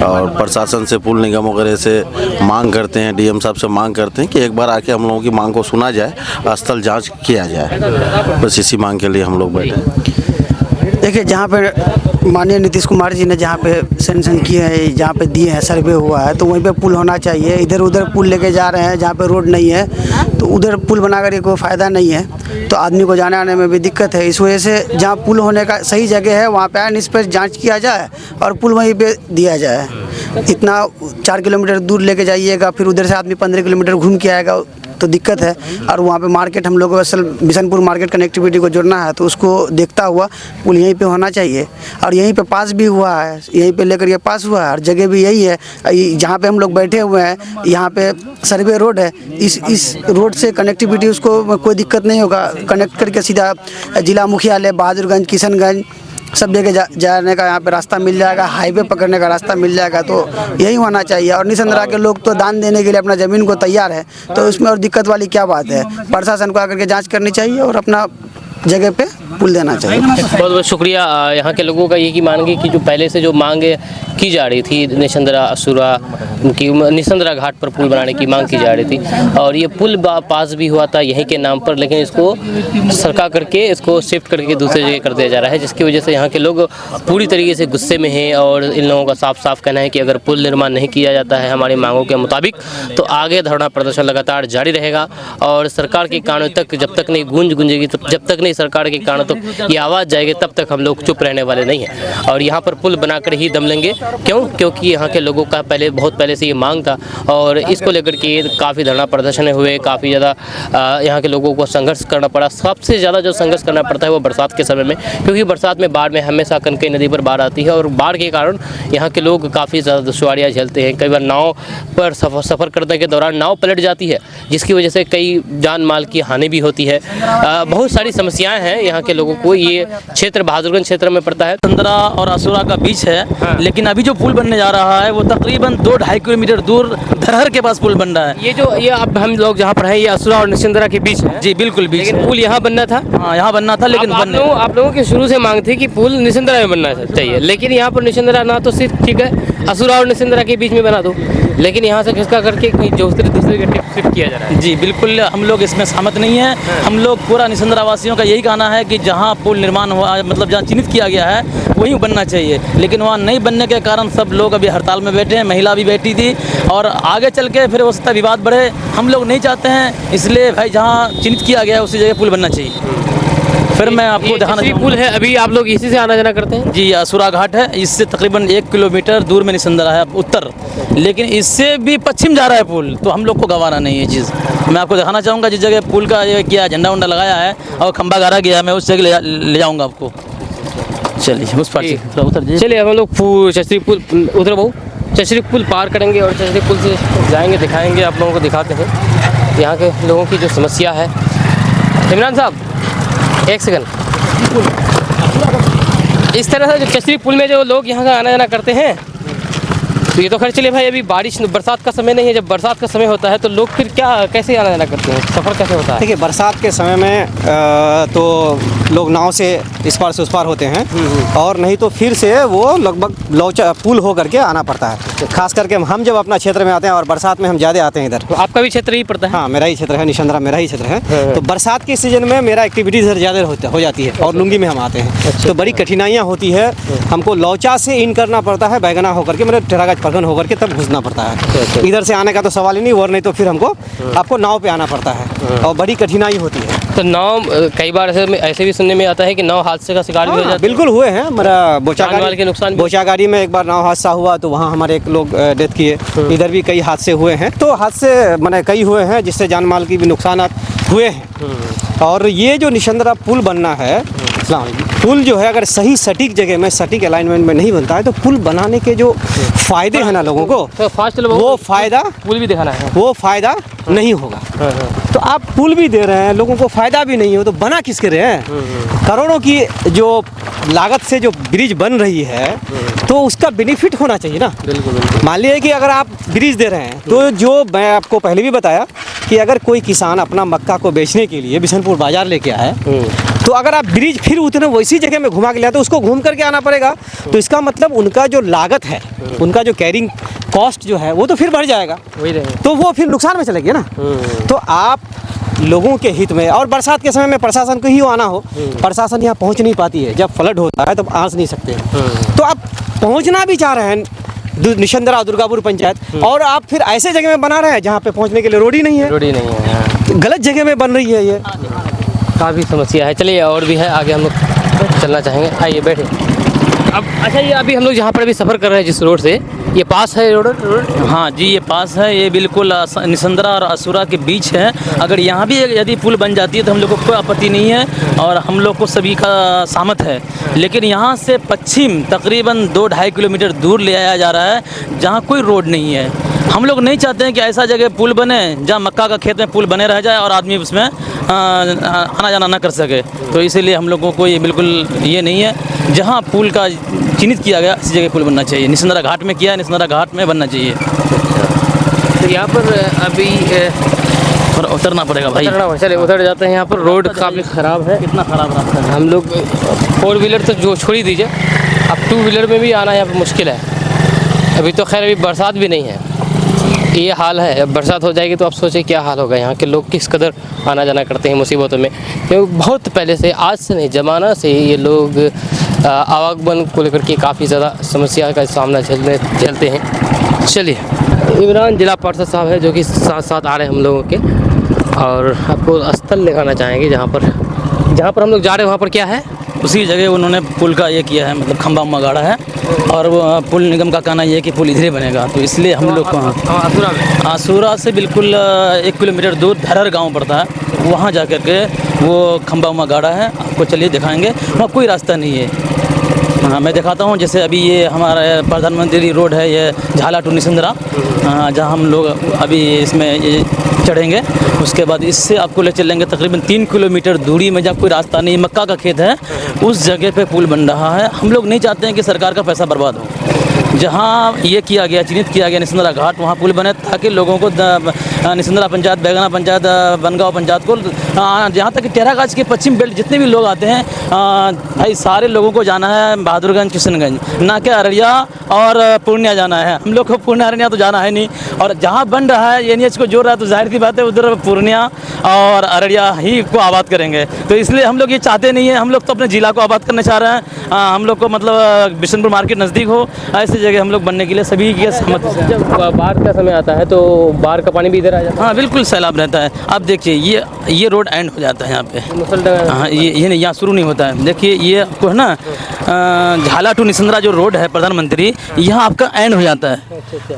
और प्रशासन से, पुल निगम वगैरह से मांग करते हैं, डीएम साहब से मांग करते हैं कि एक बार आके हम लोगों की मांग को सुना जाए, स्थल जांच किया जाए। बस इसी मांग के लिए हम लोग बैठे हैं। देखिए, जहाँ पे माननीय नीतीश कुमार जी ने जहाँ पे सेंक्शन किए हैं, जहाँ पे दिए हैं, सर्वे हुआ है, तो वहीं पे पुल होना चाहिए। इधर उधर पुल लेके जा रहे हैं जहाँ पे रोड नहीं है, तो उधर पुल बनाकर ये कोई फ़ायदा नहीं है, तो आदमी को जाने आने में भी दिक्कत है। इस वजह से जहाँ पुल होने का सही जगह है वहाँ पे निष्पक्ष जाँच किया जाए और पुल वहीं पर दिया जाए। इतना 4 किलोमीटर दूर लेके जाइएगा, फिर उधर से आदमी 15 किलोमीटर घूम के आएगा तो दिक्कत है। और वहाँ पे मार्केट हम लोग को असल बिशनपुर मार्केट कनेक्टिविटी को जोड़ना है, तो उसको देखता हुआ पुल यहीं पे होना चाहिए। और यहीं पे पास भी हुआ है, यहीं पे लेकर ये पास हुआ है, और जगह भी यही है जहाँ पे हम लोग बैठे हुए हैं। यहाँ पे सर्वे रोड है, इस रोड से कनेक्टिविटी उसको कोई दिक्कत नहीं होगा। कनेक्ट करके सीधा जिला मुख्यालय बहादुरगंज, किशनगंज सब जगह जाने का यहाँ पे रास्ता मिल जाएगा, हाईवे पकड़ने का रास्ता मिल जाएगा, तो यही होना चाहिए। और निसंद्रा के लोग तो दान देने के लिए अपना ज़मीन को तैयार है, तो उसमें और दिक्कत वाली क्या बात है। प्रशासन को आकर के जांच करनी चाहिए और अपना जगह पे पुल देना चाहिए। बहुत बहुत शुक्रिया। यहाँ के लोगों का ये की मांग है कि जो पहले से जो मांग की जा रही थी निशंद्रा असुरा की निशंद्रा घाट पर पुल बनाने की मांग की जा रही थी, और ये पुल पास भी हुआ था यहीं के नाम पर, लेकिन इसको सरका करके इसको शिफ्ट करके दूसरी जगह कर दिया जा रहा है, जिसकी वजह से यहाँ के लोग पूरी तरीके से गुस्से में हैं। और इन लोगों का साफ साफ कहना है कि अगर पुल निर्माण नहीं किया जाता है हमारी मांगों के मुताबिक, तो आगे धरना प्रदर्शन लगातार जारी रहेगा। और सरकार के कानों तक जब तक नहीं गूंजेगी, जब तक नहीं सरकार के कानों तक ये आवाज़ जाएगी, तब तक हम लोग चुप रहने वाले नहीं हैं। और यहाँ पर पुल बनाकर ही दम लेंगे। क्यों? क्योंकि यहाँ के लोगों का बहुत पहले से ये मांग था, और इसको लेकर के काफ़ी धरना प्रदर्शन हुए, काफ़ी ज़्यादा यहाँ के लोगों को संघर्ष करना पड़ा। सबसे ज़्यादा जो संघर्ष करना पड़ता है वो बरसात के समय में, क्योंकि बरसात में बाढ़ में हमेशा कनकई नदी पर बाढ़ आती है, और बाढ़ के कारण यहाँ के लोग काफ़ी ज़्यादा दुश्वारियाँ झेलते हैं। कई बार नाव पर सफ़र करने के दौरान नाव पलट जाती है, जिसकी वजह से कई जान माल की हानि भी होती है। बहुत सारी समस्याएँ हैं यहाँ के लोगों को। ये क्षेत्र बहादुरगंज क्षेत्र में पड़ता है, निशंद्रा और असुरा का बीच है। लेकिन अभी जो पुल बनने जा रहा है वो तकरीबन 2-2.5 किलोमीटर दूर धरहर के पास पुल बन रहा है। ये अब हम लोग जहाँ पर हैं ये असुरा और निशंद्रा के बीच है। जी बिल्कुल बीच। लेकिन पुल यहाँ बनना था। हाँ, यहाँ बनना था, लेकिन आप लोगों की शुरू से मांग थी कि पुल निशंद्रा में बनना चाहिए, लेकिन यहाँ पर निशंद्रा ना तो सिर्फ ठीक है, असुरा और निशंद्रा के बीच में बना दो, लेकिन यहाँ से खिसका करके कहीं दूसरे जगह शिफ्ट किया जा रहा है। जी बिल्कुल, हम लोग इसमें सहमत नहीं हैं। हम लोग पूरा निशंद्रा वासियों का यही कहना है कि जहाँ पुल निर्माण हुआ, मतलब जहाँ चिन्हित किया गया है वहीं बनना चाहिए, लेकिन वहाँ नहीं बनने के कारण सब लोग अभी हड़ताल में बैठे हैं। महिला भी बैठी थी, और आगे चल के फिर हो सकता है विवाद बढ़े। हम लोग नहीं चाहते हैं, इसलिए भाई जहाँ चिन्हित किया गया है उसी जगह पुल बनना चाहिए। फिर मैं आपको दिखाना पुल है, अभी आप लोग इसी से आना जाना करते हैं? जी, असुरा घाट है, इससे तकरीबन 1 किलोमीटर दूर में निशंद्रा है उत्तर, लेकिन इससे भी पश्चिम जा रहा है पुल, तो हम लोग को गंवाना नहीं है चीज़। मैं आपको दिखाना चाहूँगा जिस जगह पुल का ये किया झंडा उंडा लगाया है और खंबा गाड़ा गया, मैं उस जगह ले जाऊँगा आपको। चलिए उस पर उतर। चलिए हम लोग चचरी पुल उधर बहु चचरी पुल पार करेंगे और चचरी पुल से जाएंगे, दिखाएंगे आप लोगों को, दिखाते हैं यहाँ के लोगों की जो समस्या है। इमरान साहब एक सेकंड, इस तरह से जो चचरी पुल में जो लोग यहाँ का आना जाना करते हैं, तो ये तो खैर चलिए भाई, अभी बारिश बरसात का समय नहीं है। जब बरसात का समय होता है तो लोग फिर कैसे आना जाना करते हैं, सफ़र कैसे होता है? देखिए, बरसात के समय में तो लोग नाव से इस पार से उस पार होते हैं, और नहीं तो फिर से वो लगभग लौचा पुल हो करके आना पड़ता है। खास करके हम जब अपना क्षेत्र में आते हैं, और बरसात में हम ज़्यादा आते हैं इधर। तो आपका भी क्षेत्र ही पड़ता है? हाँ, मेरा ही क्षेत्र है, निशंद्रा मेरा ही क्षेत्र है। तो बरसात के सीजन में मेरा एक्टिविटीज़ इधर ज़्यादा हो जाती है, और लुंगी में हम आते हैं। तो बड़ी कठिनाइयाँ होती है, हमको लौचा से इन करना पड़ता है, बैगना होकर के, मतलब टेरागंज प्रखंड होकर के तब घुसना पड़ता है। इधर से आने का तो सवाल ही नहीं, और नहीं तो फिर हमको आपको नाव पे आना पड़ता है, और बड़ी कठिनाई होती है। तो नाव कई बार ऐसे भी सुनने में आता है कि नाव हादसे का शिकार भी हो जाता है। बिल्कुल हुए हैं, मेरा बोचागाड़ी के नुकसान, बोचागाड़ी में एक बार नाव हादसा हुआ, तो वहाँ हमारे एक लोग डेथ किए। इधर भी कई हादसे हुए हैं, तो हादसे मैंने कई हुए हैं जिससे जान माल की भी नुकसान हुए हैं। और ये जो निशंद्रा पुल बनना है, पुल जो है अगर सही सटीक जगह में, सटीक अलाइनमेंट में नहीं बनता है, तो पुल बनाने के जो फायदे हैं ना लोगों को, तो वो फायदा, पुल भी दिखाना है, वो फायदा नहीं होगा। तो आप पुल भी दे रहे हैं, लोगों को फायदा भी नहीं हो, तो बना किसके रहे हैं? करोड़ों की जो लागत से जो ब्रिज बन रही है, तो उसका बेनिफिट होना चाहिए ना। बिल्कुल। मान लीजिए कि अगर आप ब्रिज दे रहे हैं, तो जो मैं आपको पहले भी बताया कि अगर कोई किसान अपना मक्का को बेचने के लिए बिशनपुर बाजार लेके आए, तो अगर आप ब्रिज फिर उतने वैसी जगह में घुमा के लाए, तो उसको घूम करके आना पड़ेगा। तो इसका मतलब उनका जो लागत है, उनका जो कैरिंग कॉस्ट जो है, वो तो फिर बढ़ जाएगा, वही रहेगा, तो वो फिर नुकसान में चलेगी ना। तो आप लोगों के हित में। और बरसात के समय में प्रशासन को ही आना हो, प्रशासन यहाँ पहुँच नहीं पाती है। जब फ्लड होता है तब आ नहीं सकते हैं। तो आप पहुँचना भी चाह रहे हैं निशंदरा दुर्गापुर पंचायत, और आप फिर ऐसे जगह में बना रहे हैं जहाँ पे पहुँचने के लिए रोड ही नहीं है। रोड ही नहीं है, गलत जगह में बन रही है ये। काफ़ी समस्या है। चलिए और भी है, आगे हम लोग चलना चाहेंगे। आइए बैठे। अब अच्छा, ये अभी हम लोग जहाँ पर अभी सफ़र कर रहे हैं जिस रोड से, ये पास है रोड? हाँ जी, ये पास है। ये बिल्कुल निशंदरा और असुरा के बीच है। अगर यहाँ भी यदि पुल बन जाती है तो हम लोग को कोई आपत्ति नहीं है और हम लोग को सभी का सहमत है। लेकिन यहाँ से पश्चिम तकरीबन 2-2.5 किलोमीटर दूर ले आया जा रहा है जहाँ कोई रोड नहीं है। हम लोग नहीं चाहते हैं कि ऐसा जगह पुल बने जहाँ मक्का का खेत में पुल बने रह जाए और आदमी उसमें आना जाना ना कर सके। तो इसीलिए हम लोगों को ये बिल्कुल ये नहीं है। जहाँ पुल का चिन्हित किया गया इस जगह पुल बनना चाहिए। निशंदरा घाट में किया है, निशंदरा घाट में बनना चाहिए। तो यहाँ पर अभी थोड़ा उतरना पड़ेगा भाई। चलिए उतर जाते हैं। यहाँ पर रोड काफ़ी ख़राब है। कितना ख़राब रास्ता है। हम लोग 4 व्हीलर तो जो छोड़ ही दीजिए, अब 2 व्हीलर में भी आना यहाँ पर मुश्किल है। अभी तो खैर अभी बरसात भी नहीं है, ये हाल है। अब बरसात हो जाएगी तो आप सोचिए क्या हाल होगा। यहाँ के लोग किस कदर आना जाना करते हैं मुसीबतों में, क्योंकि बहुत पहले से, आज से नहीं, ज़माना से ये लोग आवागमन को लेकर के काफ़ी ज़्यादा समस्या का सामना झेलते हैं। चलिए, इमरान जिला पार्षद साहब है जो कि साथ साथ आ रहे हैं हम लोगों के, और आपको स्थल दिखाना चाहेंगे जहाँ पर हम लोग जा रहे हैं। वहाँ पर क्या है? उसी जगह उन्होंने पुल का ये किया है, मतलब खंबा उम्बा गाड़ा है। और वो पुल निगम का कहना ये है कि पुल इधर ही बनेगा। तो इसलिए हम लोग को आसूरा से बिल्कुल 1 किलोमीटर दूर धरर गांव पड़ता है, वहाँ जा कर के वो खंबा उम्बा गाड़ा है। आपको चलिए दिखाएंगे, वहाँ कोई रास्ता नहीं है। हाँ, मैं दिखाता हूँ। जैसे अभी ये हमारा प्रधानमंत्री रोड है, ये झाला टू निशंदरा, जहाँ हम लोग अभी इसमें ये चढ़ेंगे। उसके बाद इससे आपको ले चलेंगे तकरीबन 3 किलोमीटर दूरी में, जहाँ कोई रास्ता नहीं, मक्का का खेत है, उस जगह पे पुल बन रहा है। हम लोग नहीं चाहते हैं कि सरकार का पैसा बर्बाद हो। जहाँ ये किया गया, चिन्हित किया गया निशंदरा घाट, वहाँ पुल बने ताकि लोगों को निशंदरा पंचायत, बैगना पंचायत, बनगांव पंचायत को, जहाँ तक टेरागाछ के पश्चिम बेल्ट जितने भी लोग आते हैं, भाई सारे लोगों को जाना है बहादुरगंज, किशनगंज, ना कि अररिया और पूर्णिया जाना है। हम लोग को पूर्णिया अररिया तो जाना है नहीं। और जहाँ बन रहा है NH को जोड़ रहा है तो जाहिर सी बात है उधर पूर्णिया और अररिया ही को आबाद करेंगे। तो इसलिए हम लोग ये चाहते नहीं है। हम लोग तो अपने ज़िला को आबाद करना चाह रहे हैं। हम लोग को मतलब बिशनपुर मार्केट नज़दीक हो, ऐसी जगह हम लोग बनने के लिए सभी की सहमति से। जब बाढ़ का समय आता है तो बाढ़ का पानी भी इधर आ जाता है। हाँ बिल्कुल, सैलाब रहता है। आप देखिए ये रोड एंड हो जाता है यहाँ पे। हाँ, ये नहीं, यहाँ शुरू नहीं होता है। देखिए ये आपको है ना, झाला टू निशंदरा जो रोड है प्रधानमंत्री, यहाँ आपका एंड हो जाता है।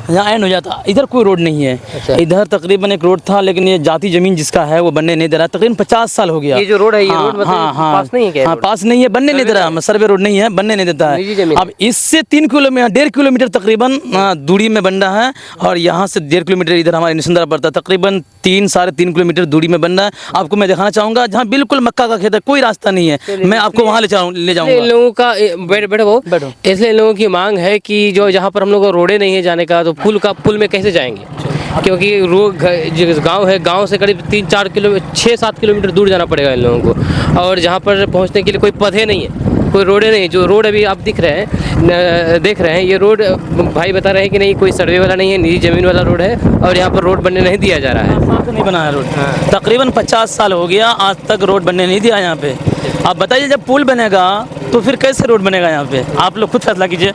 यहाँ एंड हो जाता है, इधर कोई रोड नहीं है। इधर तकरीबन एक रोड था, लेकिन ये जाति ज़मीन जिसका है वो बनने नहीं दे रहा। तकरीबन 50 साल हो गया। ये जो रोड है, ये रोड मतलब पास नहीं है क्या? हाँ, पास नहीं है, बनने नहीं दे रहा। सर्वे रोड नहीं है, बनने नहीं देता है। अब इससे 3 किलोमीटर, 1.5 किलोमीटर तकरीबन दूरी में बन रहा है, और यहाँ से 1.5 किलोमीटर इधर हमारे निशंदरा पड़ता है। तकरीबन 3-3.5 किलोमीटर दूरी में बन रहा है। आपको मैं दिखाना चाहूँगा जहाँ बिल्कुल मक्का का खेत है, कोई रास्ता नहीं है। मैं आपको वहाँ ले जाऊँगा। इन लोगों का बैठो, इसलिए इन लोगों की मांग है कि जो जहाँ पर हम लोग को रोडे नहीं है जाने का, तो पुल में कैसे जाएंगे? क्योंकि जो गांव है, गांव से करीब 3-4 किलोमीटर, 6-7 किलोमीटर दूर जाना पड़ेगा इन लोगों को। और जहाँ पर पहुँचने के लिए कोई पथे नहीं है, कोई रोडे नहीं। जो रोड अभी आप देख रहे हैं, ये रोड भाई बता रहे हैं कि नहीं, कोई सर्वे वाला नहीं है, निजी ज़मीन वाला रोड है, और यहाँ पर रोड बनने नहीं दिया जा रहा है। नहीं बना है रोड। तकरीबन 50 साल हो गया, आज तक रोड बनने नहीं दिया यहाँ पे। आप बताइए, जब पुल बनेगा तो फिर कैसे रोड बनेगा यहाँ पे? आप लोग खुद फैसला कीजिए।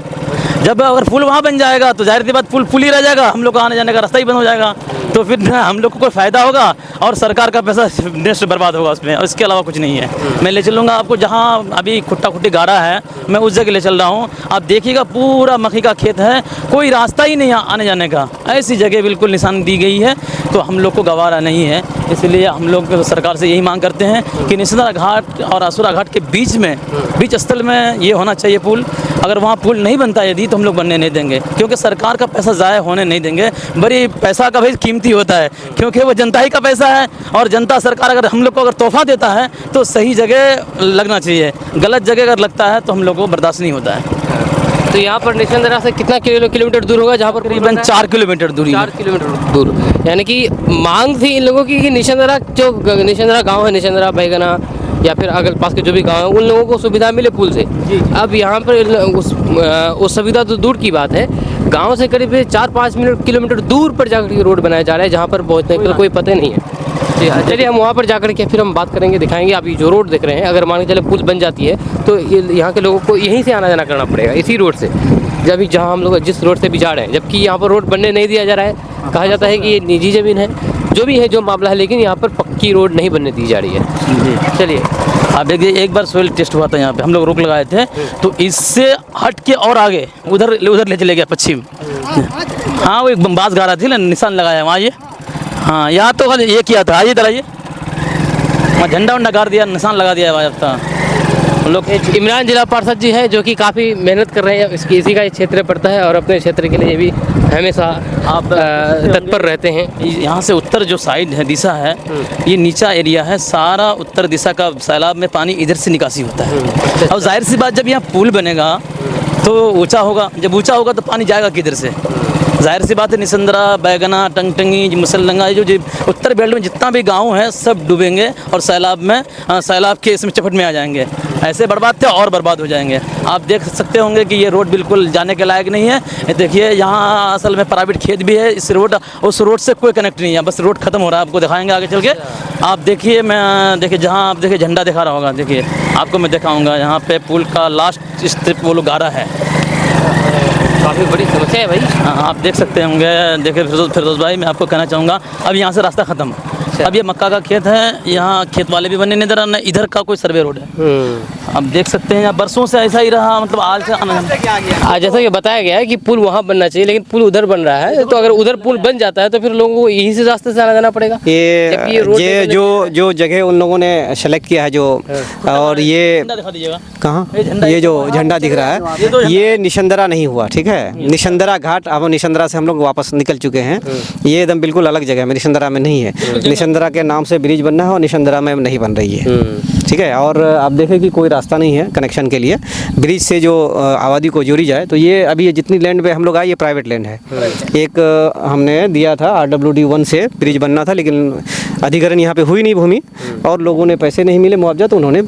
जब अगर पुल वहाँ बन जाएगा तो जाहिर सी बात पुल ही रह जाएगा, हम लोग को आने जाने का रास्ता ही बंद हो जाएगा। तो फिर हम लोग को कोई फ़ायदा होगा और सरकार का पैसा नेक्स्ट बर्बाद होगा उसमें, और इसके अलावा कुछ नहीं है। मैं ले चलूँगा आपको जहाँ अभी खुट्टा गाड़ा है, मैं उस जगह ले चल रहा हूँ। आप देखिएगा पूरा मक्की का खेत है, कोई रास्ता ही नहीं आने जाने का। ऐसी जगह बिल्कुल निशान दी गई है, तो हम लोग को गवारा नहीं है। इसलिए हम लोग सरकार से यही मांग करते हैं कि निशंदरा घाट और असुरा घाट के बीच स्थल में ये होना चाहिए पुल। अगर वहाँ पुल नहीं बनता यदि, तो हम लोग बनने नहीं देंगे, क्योंकि सरकार का पैसा ज़ाया होने नहीं देंगे। बड़ी पैसा का भाई कीमती होता है, क्योंकि वो जनता ही का पैसा है, और जनता सरकार अगर हम लोग को अगर तोहफा देता है तो सही जगह लगना चाहिए। गलत जगह अगर लगता है तो हम लोग को बर्दाश्त नहीं होता है। तो यहाँ पर निशंदरा से कितना किलोमीटर दूर होगा जहाँ पर? तकरीबन 4 किलोमीटर दूरी। 4 किलोमीटर दूर। यानी कि मांग थी इन लोगों की कि निशंदरा गाँव है, निशंदरा बैगना या फिर अगल पास के जो भी गाँव है, उन लोगों को सुविधा मिले पुल से। अब यहाँ पर उस सुविधा तो दूर की बात है, गांव से करीब 4-5 किलोमीटर दूर पर जाकर रोड बनाया जा रहा है, जहाँ पर पहुँचने का कोई पता नहीं है। चलिए हम वहाँ पर जाकर के फिर हम बात करेंगे, दिखाएंगे। आप ये जो रोड देख रहे हैं, अगर मान के चले पुल बन जाती है तो यहाँ के लोगों को यहीं से आना जाना करना पड़ेगा, इसी रोड से, जब जहाँ हम लोग जिस रोड से भी जा रहे हैं। जबकि यहाँ पर रोड बनने नहीं दिया जा रहा है, कहा जाता है कि ये निजी ज़मीन है, जो भी है जो मामला है, लेकिन यहाँ पर पक्की रोड नहीं बनने दी जा रही है। चलिए आप देखिए, एक बार सोइल टेस्ट हुआ था यहाँ पे, हम लोग रोक लगाए थे, तो इससे हट के और आगे उधर ले चले गया पश्चिम। हाँ, वो एक बांस गा रहा थी ना, निशान लगाया वहाँ ये। हाँ, यहाँ तो ये किया था, आइए इधर आइए, वहाँ झंडा वंडा गाड़ दिया, निशान लगा दिया वहाँ था। हम लोग इमरान जिला पार्षद जी है, जो कि काफ़ी मेहनत कर रहे हैं, इसी का क्षेत्र पड़ता है और अपने क्षेत्र के लिए भी हमेशा आप तत्पर रहते हैं। यहाँ से उत्तर जो साइड है, दिशा है, ये नीचा एरिया है, सारा उत्तर दिशा का सैलाब में पानी इधर से निकासी होता है। अब जाहिर सी बात, जब यहाँ पुल बनेगा तो ऊंचा होगा, जब ऊंचा होगा तो पानी जाएगा किधर से? जाहिर सी बात है, निसंद्रा, बैगना, टंगटंगी, मुसलडंगा, जो उत्तर बेल्ट में जितना भी गांव है सब डूबेंगे और सैलाब में सैलाब के इसमें चपेट में आ जाएंगे। ऐसे बर्बाद थे और बर्बाद हो जाएंगे। आप देख सकते होंगे कि ये रोड बिल्कुल जाने के लायक नहीं है। देखिए, यहाँ असल में प्राइवेट खेत भी है, इस रोड उस रोड से कोई कनेक्ट नहीं है, बस रोड खत्म हो रहा है। आपको दिखाएंगे आगे चल के। आप देखिए, मैं देखिए जहाँ आप देखिए झंडा दिखा रहा होगा, देखिए आपको मैं दिखाऊँगा, यहाँ पे पुल का लास्ट स्ट्रिप वो लोग गारा है। काफ़ी बड़ी समस्या है भाई। हाँ, आप देख सकते होंगे। देखिए फिरोज भाई, मैं आपको कहना चाहूँगा, अब यहाँ से रास्ता ख़त्म। अब ये मक्का का खेत है, यहाँ खेत वाले भी बनने नहीं दे रहा, न इधर का कोई सर्वे रोड है। आप देख सकते हैं, यहाँ बरसों से ऐसा ही रहा, मतलब आज से आज जैसा कि बताया गया है कि पुल वहाँ बनना चाहिए, लेकिन पुल उधर बन रहा है। तो अगर उधर पुल बन जाता है तो फिर लोगों को यहीं से रास्ते से आना जाना पड़ेगा। ये जो जगह उन लोगों ने सेलेक्ट किया है, जो और ये कहाँ ये जो झंडा दिख रहा है, ये निशंदरा नहीं हुआ, ठीक है। निशंदरा घाट, अब निशंदरा से हम लोग वापस निकल चुके हैं। ये एकदम बिल्कुल अलग जगह में, निशंदरा में नहीं है। निशंदरा के नाम से ब्रिज बनना है और निशंदरा में नहीं बन रही है, ठीक है। और आप देखें कि कोई रास्ता नहीं है कनेक्शन के लिए, ब्रिज से जो आबादी को जोड़ी जाए। तो ये अभी जितनी लैंड पे हम लोग आए, ये प्राइवेट लैंड है। एक हमने दिया था RWD 1 से ब्रिज बनना था, लेकिन अधिग्रहण यहाँ पे हुई नहीं भूमि, और लोगों ने पैसे नहीं मिले मुआवजा, तो उन्होंने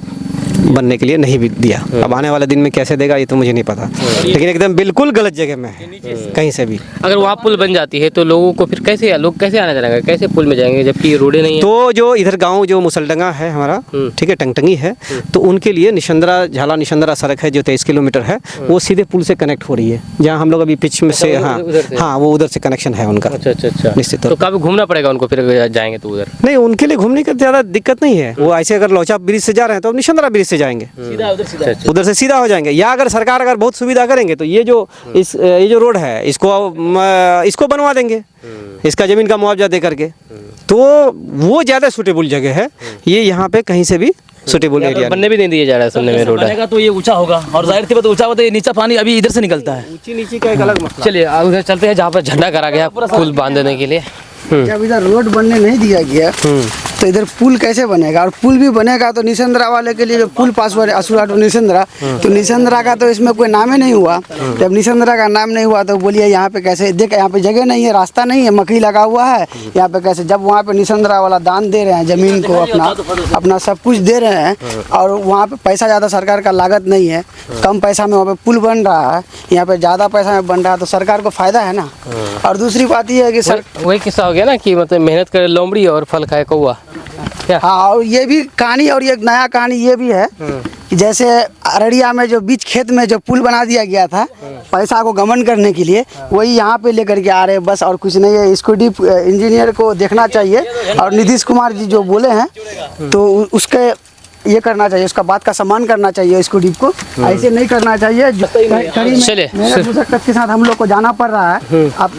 बनने के लिए नहीं भी दिया। अब आने वाले दिन में कैसे देगा ये तो मुझे नहीं पता, लेकिन एकदम बिल्कुल गलत जगह में है कहीं से भी। अगर वहाँ पुल बन जाती है तो लोगों को फिर कैसे आना जाएगा, कैसे पुल में जाएंगे जबकि रोडें नहीं है? तो जो इधर गांव जो मुसलडंगा है हमारा, ठीक है, टंगटंगी है, तो उनके लिए निशंदरा झाला निशंदरा सड़क है जो 23 किलोमीटर है, वो सीधे पुल से कनेक्ट हो रही है। जहाँ हम लोग अभी पिच में से, हाँ वो उधर से कनेक्शन है उनका। अच्छा निश्चित। तो काफी घूमना पड़ेगा उनको फिर जाएंगे तो उधर? नहीं, उनके लिए घूमने की ज़्यादा दिक्कत नहीं है। वो ऐसे अगर लौचा ब्रिज से जा रहे हैं तो निशंदरा ब्रिज से जाएंगे, उधर से सीधा हो जाएंगे। या अगर सरकार अगर बहुत सुविधा करेंगे तो ये जो रोड है इसको बनवा देंगे, इसका ज़मीन का मुआवजा दे करके, तो वो ज़्यादा सूटेबल जगह है। ये यहाँ पे कहीं से भी सूटेबल एरिया बनने भी नहीं दिया जा रहा है, सुनने में रोड है तो ये ऊंचा होगा, और जाहिर सी बात ऊंचा होता है, नीचा पानी अभी इधर से निकलता है। ऊंची नीची का एक अलग मसला। चलिए उधर चलते हैं जहाँ पर झंडा करा गया पुल बांधने के लिए। जब इधर रोड बनने नहीं दिया गया तो इधर पुल कैसे बनेगा? और पुल भी बनेगा तो निशंदरा वाले के लिए जो पुल पास हुआ असुरा टू निशंदरा, तो निशंदरा का तो इसमें कोई नाम ही नहीं हुआ। जब निशंदरा का नाम नहीं हुआ तो बोलिए यहाँ पे कैसे? देख, यहाँ पे जगह नहीं है, रास्ता नहीं है, मकई लगा हुआ है, यहाँ पे कैसे? जब वहाँ पे निशंदरा वाला दान दे रहे हैं, जमीन को अपना सब कुछ दे रहे हैं, और वहाँ पे पैसा ज़्यादा सरकार का लागत नहीं है, कम पैसा में वहाँ पे पुल बन रहा है, यहाँ पे ज़्यादा पैसा में बन रहा है, तो सरकार को फायदा है ना। और दूसरी बात ये है कि वही किस्सा हो गया ना कि मतलब मेहनत करे लोमड़ी और फल खाए कौवा। हाँ, और ये भी कहानी, और ये नया कहानी ये भी है कि जैसे अररिया में जो बीच खेत में जो पुल बना दिया गया था पैसा को गमन करने के लिए, वही यहाँ पे लेकर के आ रहे हैं बस, और कुछ नहीं है। इसको डीप इंजीनियर को देखना चाहिए, और नीतीश कुमार जी जो बोले हैं तो उसके ये करना चाहिए, उसका बात का सम्मान करना चाहिए। इसको डीप को ऐसे नहीं करना चाहिए। मेहनत मुशक्कत के साथ हम लोग को जाना पड़ रहा है। आप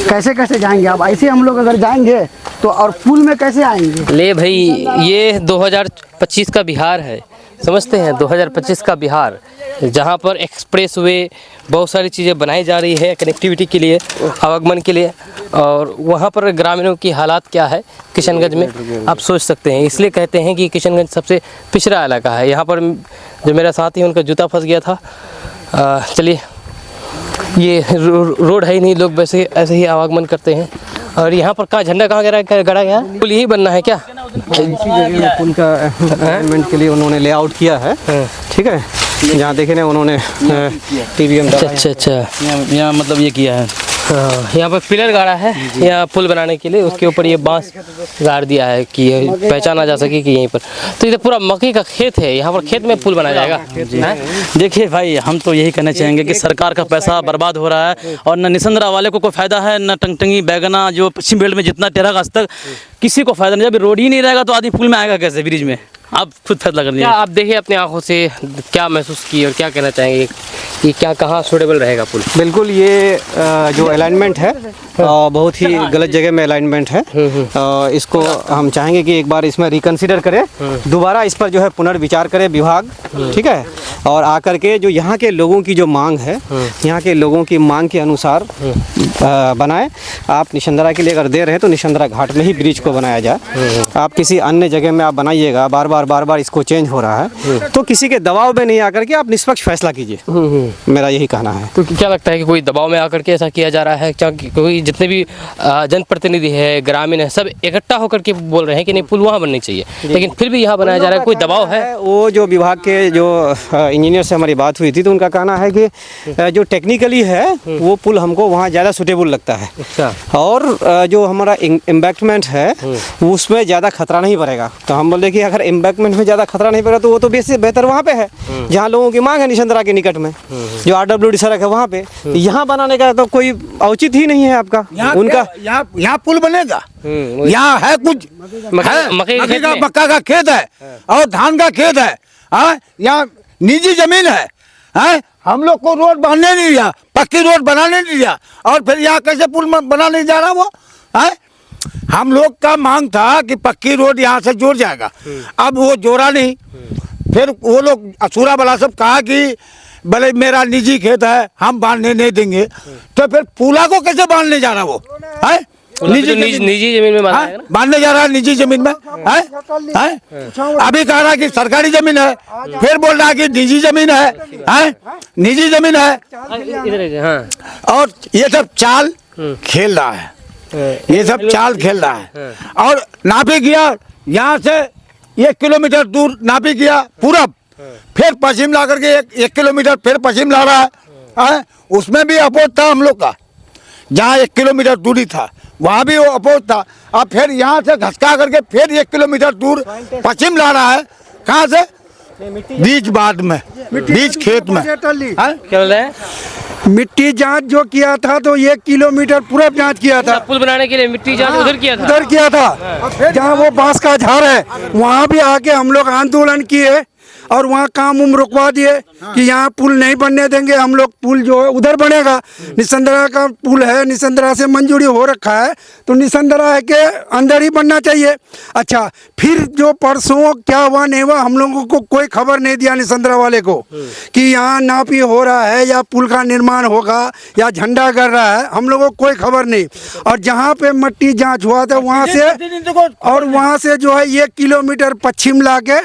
कैसे जाएंगे? आप ऐसे हम लोग अगर जाएंगे तो, और पुल में कैसे आएंगे? ले भाई, ये 2025 का बिहार है, समझते हैं? 2025 का बिहार, जहाँ पर एक्सप्रेस वे बहुत सारी चीज़ें बनाई जा रही है कनेक्टिविटी के लिए, आवागमन के लिए, और वहाँ पर ग्रामीणों की हालात क्या है किशनगंज में आप सोच सकते हैं। इसलिए कहते हैं कि किशनगंज सबसे पिछड़ा इलाका है। यहाँ पर जो मेरा साथी है उनका जूता फंस गया था। चलिए, ये रोड है ही नहीं, लोग वैसे ऐसे ही आवागमन करते हैं। और यहाँ पर कहाँ झंडा कहाँ गड़ा गया? पुल यही बनना है क्या? पुल का अमेंडमेंट के लिए उन्होंने लेआउट किया है, ठीक है। जहाँ देखे ना उन्होंने TVM। अच्छा यहाँ मतलब ये किया है। यहाँ पर पिलर गाड़ा है यहाँ पुल बनाने के लिए, उसके ऊपर ये बांस गाड़ दिया है कि पहचाना जा सके कि यहीं पर। तो ये पूरा मकई का खेत है, यहाँ पर खेत में पुल बनाया जाएगा। देखिए भाई, हम तो यही कहना चाहेंगे कि सरकार का पैसा बर्बाद हो रहा है और न निसंद्रा वाले को कोई फायदा है, न टंगटंगी बैगना जो पश्चिम बेल्ट में जितना टेरा आज तक किसी को फायदा नहीं। जब रोड ही नहीं रहेगा तो आदमी पुल में आएगा कैसे, ब्रिज में? आप खुद फैसला कर लीजिए। क्या आप देखिए अपनी आंखों से, क्या महसूस किए और क्या कहना चाहेंगे कि क्या कहाँ सूटेबल रहेगा पुल? बिल्कुल, ये जो अलाइनमेंट है बहुत ही गलत जगह में अलाइनमेंट है। इसको हम चाहेंगे कि एक बार इसमें रिकंसिडर करें, दोबारा इस पर जो है पुनर्विचार करे विभाग, ठीक है, और आकर के जो यहाँ के लोगों की जो मांग है, यहाँ के लोगों की मांग के अनुसार बनाए। आप निशंदरा के लिए अगर दे रहे हैं तो निशंदरा घाट में ही ब्रिज को बनाया जाए। आप किसी अन्य जगह में आप बनाइएगा, बार बार इसको चेंज हो रहा है, तो किसी के दबाव में नहीं आकर के आप निष्पक्ष फैसला कीजिए, मेरा यही कहना है। तो क्या लगता है कि कोई दबाव में आकर के ऐसा किया जा रहा है? क्या कोई जितने भी जनप्रतिनिधि है, ग्रामीण है, सब इकट्ठा होकर के बोल रहे हैं कि नहीं पुल वहाँ बननी चाहिए, लेकिन फिर भी यहाँ बनाया जा रहा है, कोई दबाव है? वो जो विभाग के जो इंजीनियर से हमारी बात हुई थी तो उनका कहना है कि जो टेक्निकली है वो पुल हमको वहाँ ज़्यादा सुटेबल लगता है। अच्छा। और जो हमारा एम्बैंकमेंट है उसमें ज़्यादा खतरा नहीं पड़ेगा। तो हम बोले कि अगर एम्बैंकमेंट में ज़्यादा खतरा नहीं पड़ेगा तो वो तो बेहतर वहाँ पे है जहाँ लोगों की मांग है, निशंदरा के निकट में जो RWD सड़क है वहाँ पे। यहाँ बनाने का तो कोई औचित्य ही नहीं है आपका। उनका यहाँ पुल बनेगा, यहाँ है कुछ मक्का का खेत है और धान का खेत है, यहाँ निजी जमीन है, हम लोग को रोड बनने नहीं दिया, पक्की रोड बनाने नहीं दिया, और फिर यहाँ कैसे पुल बनाने जा रहा वो है? हम लोग का मांग था कि पक्की रोड यहाँ से जोड़ जाएगा, अब वो जोड़ा नहीं। फिर वो लोग असूरा वाला सब कहा कि भले मेरा निजी खेत है हम बांधने नहीं देंगे, तो फिर पुला को कैसे बांधने जा रहा वो है? निजी जमीन में बांधने जा रहा है, निजी जमीन में है? अभी कह रहा है कि सरकारी जमीन है, फिर बोल रहा है कि निजी जमीन है? निजी जमीन है। और ये सब चाल खेल रहा है, ये सब चाल खेल रहा है। और नापी किया यहाँ से 1 किलोमीटर दूर नापी किया पूरब, फिर पश्चिम ला करके 1 किलोमीटर फिर पश्चिम ला रहा है। उसमें भी अपोज था हम लोग का, जहाँ 1 किलोमीटर दूरी था वहाँ भी वो अपोज था। अब फिर यहाँ से घसका करके फिर 1 किलोमीटर दूर पश्चिम ला रहा है। कहाँ से? बीच बाद में, बीच खेत में। क्या बोल रहे हैं? मिट्टी जांच जो किया था तो 1 किलोमीटर पूरा जांच किया था। पुल बनाने के लिए मिट्टी जांच उधर किया था जहाँ वो बांस का झाड़ है वहाँ भी आके हम लोग आंदोलन किए और वहाँ काम रुकवा दिए कि यहाँ पुल नहीं बनने देंगे हम लोग, पुल जो है उधर बनेगा। निसंदरा का पुल है, निसंदरा से मंजूरी हो रखा है तो निसंदरा के अंदर ही बनना चाहिए। अच्छा, फिर जो परसों क्या हुआ नहीं हुआ हम लोगों को कोई खबर नहीं दिया निसंदरा वाले को कि यहाँ नापी हो रहा है या पुल का निर्माण होगा या झंडा कर रहा है, हम लोगों को कोई खबर नहीं। और जहाँ पे मट्टी जाँच हुआ था वहाँ से जो है 1 किलोमीटर पश्चिम ला के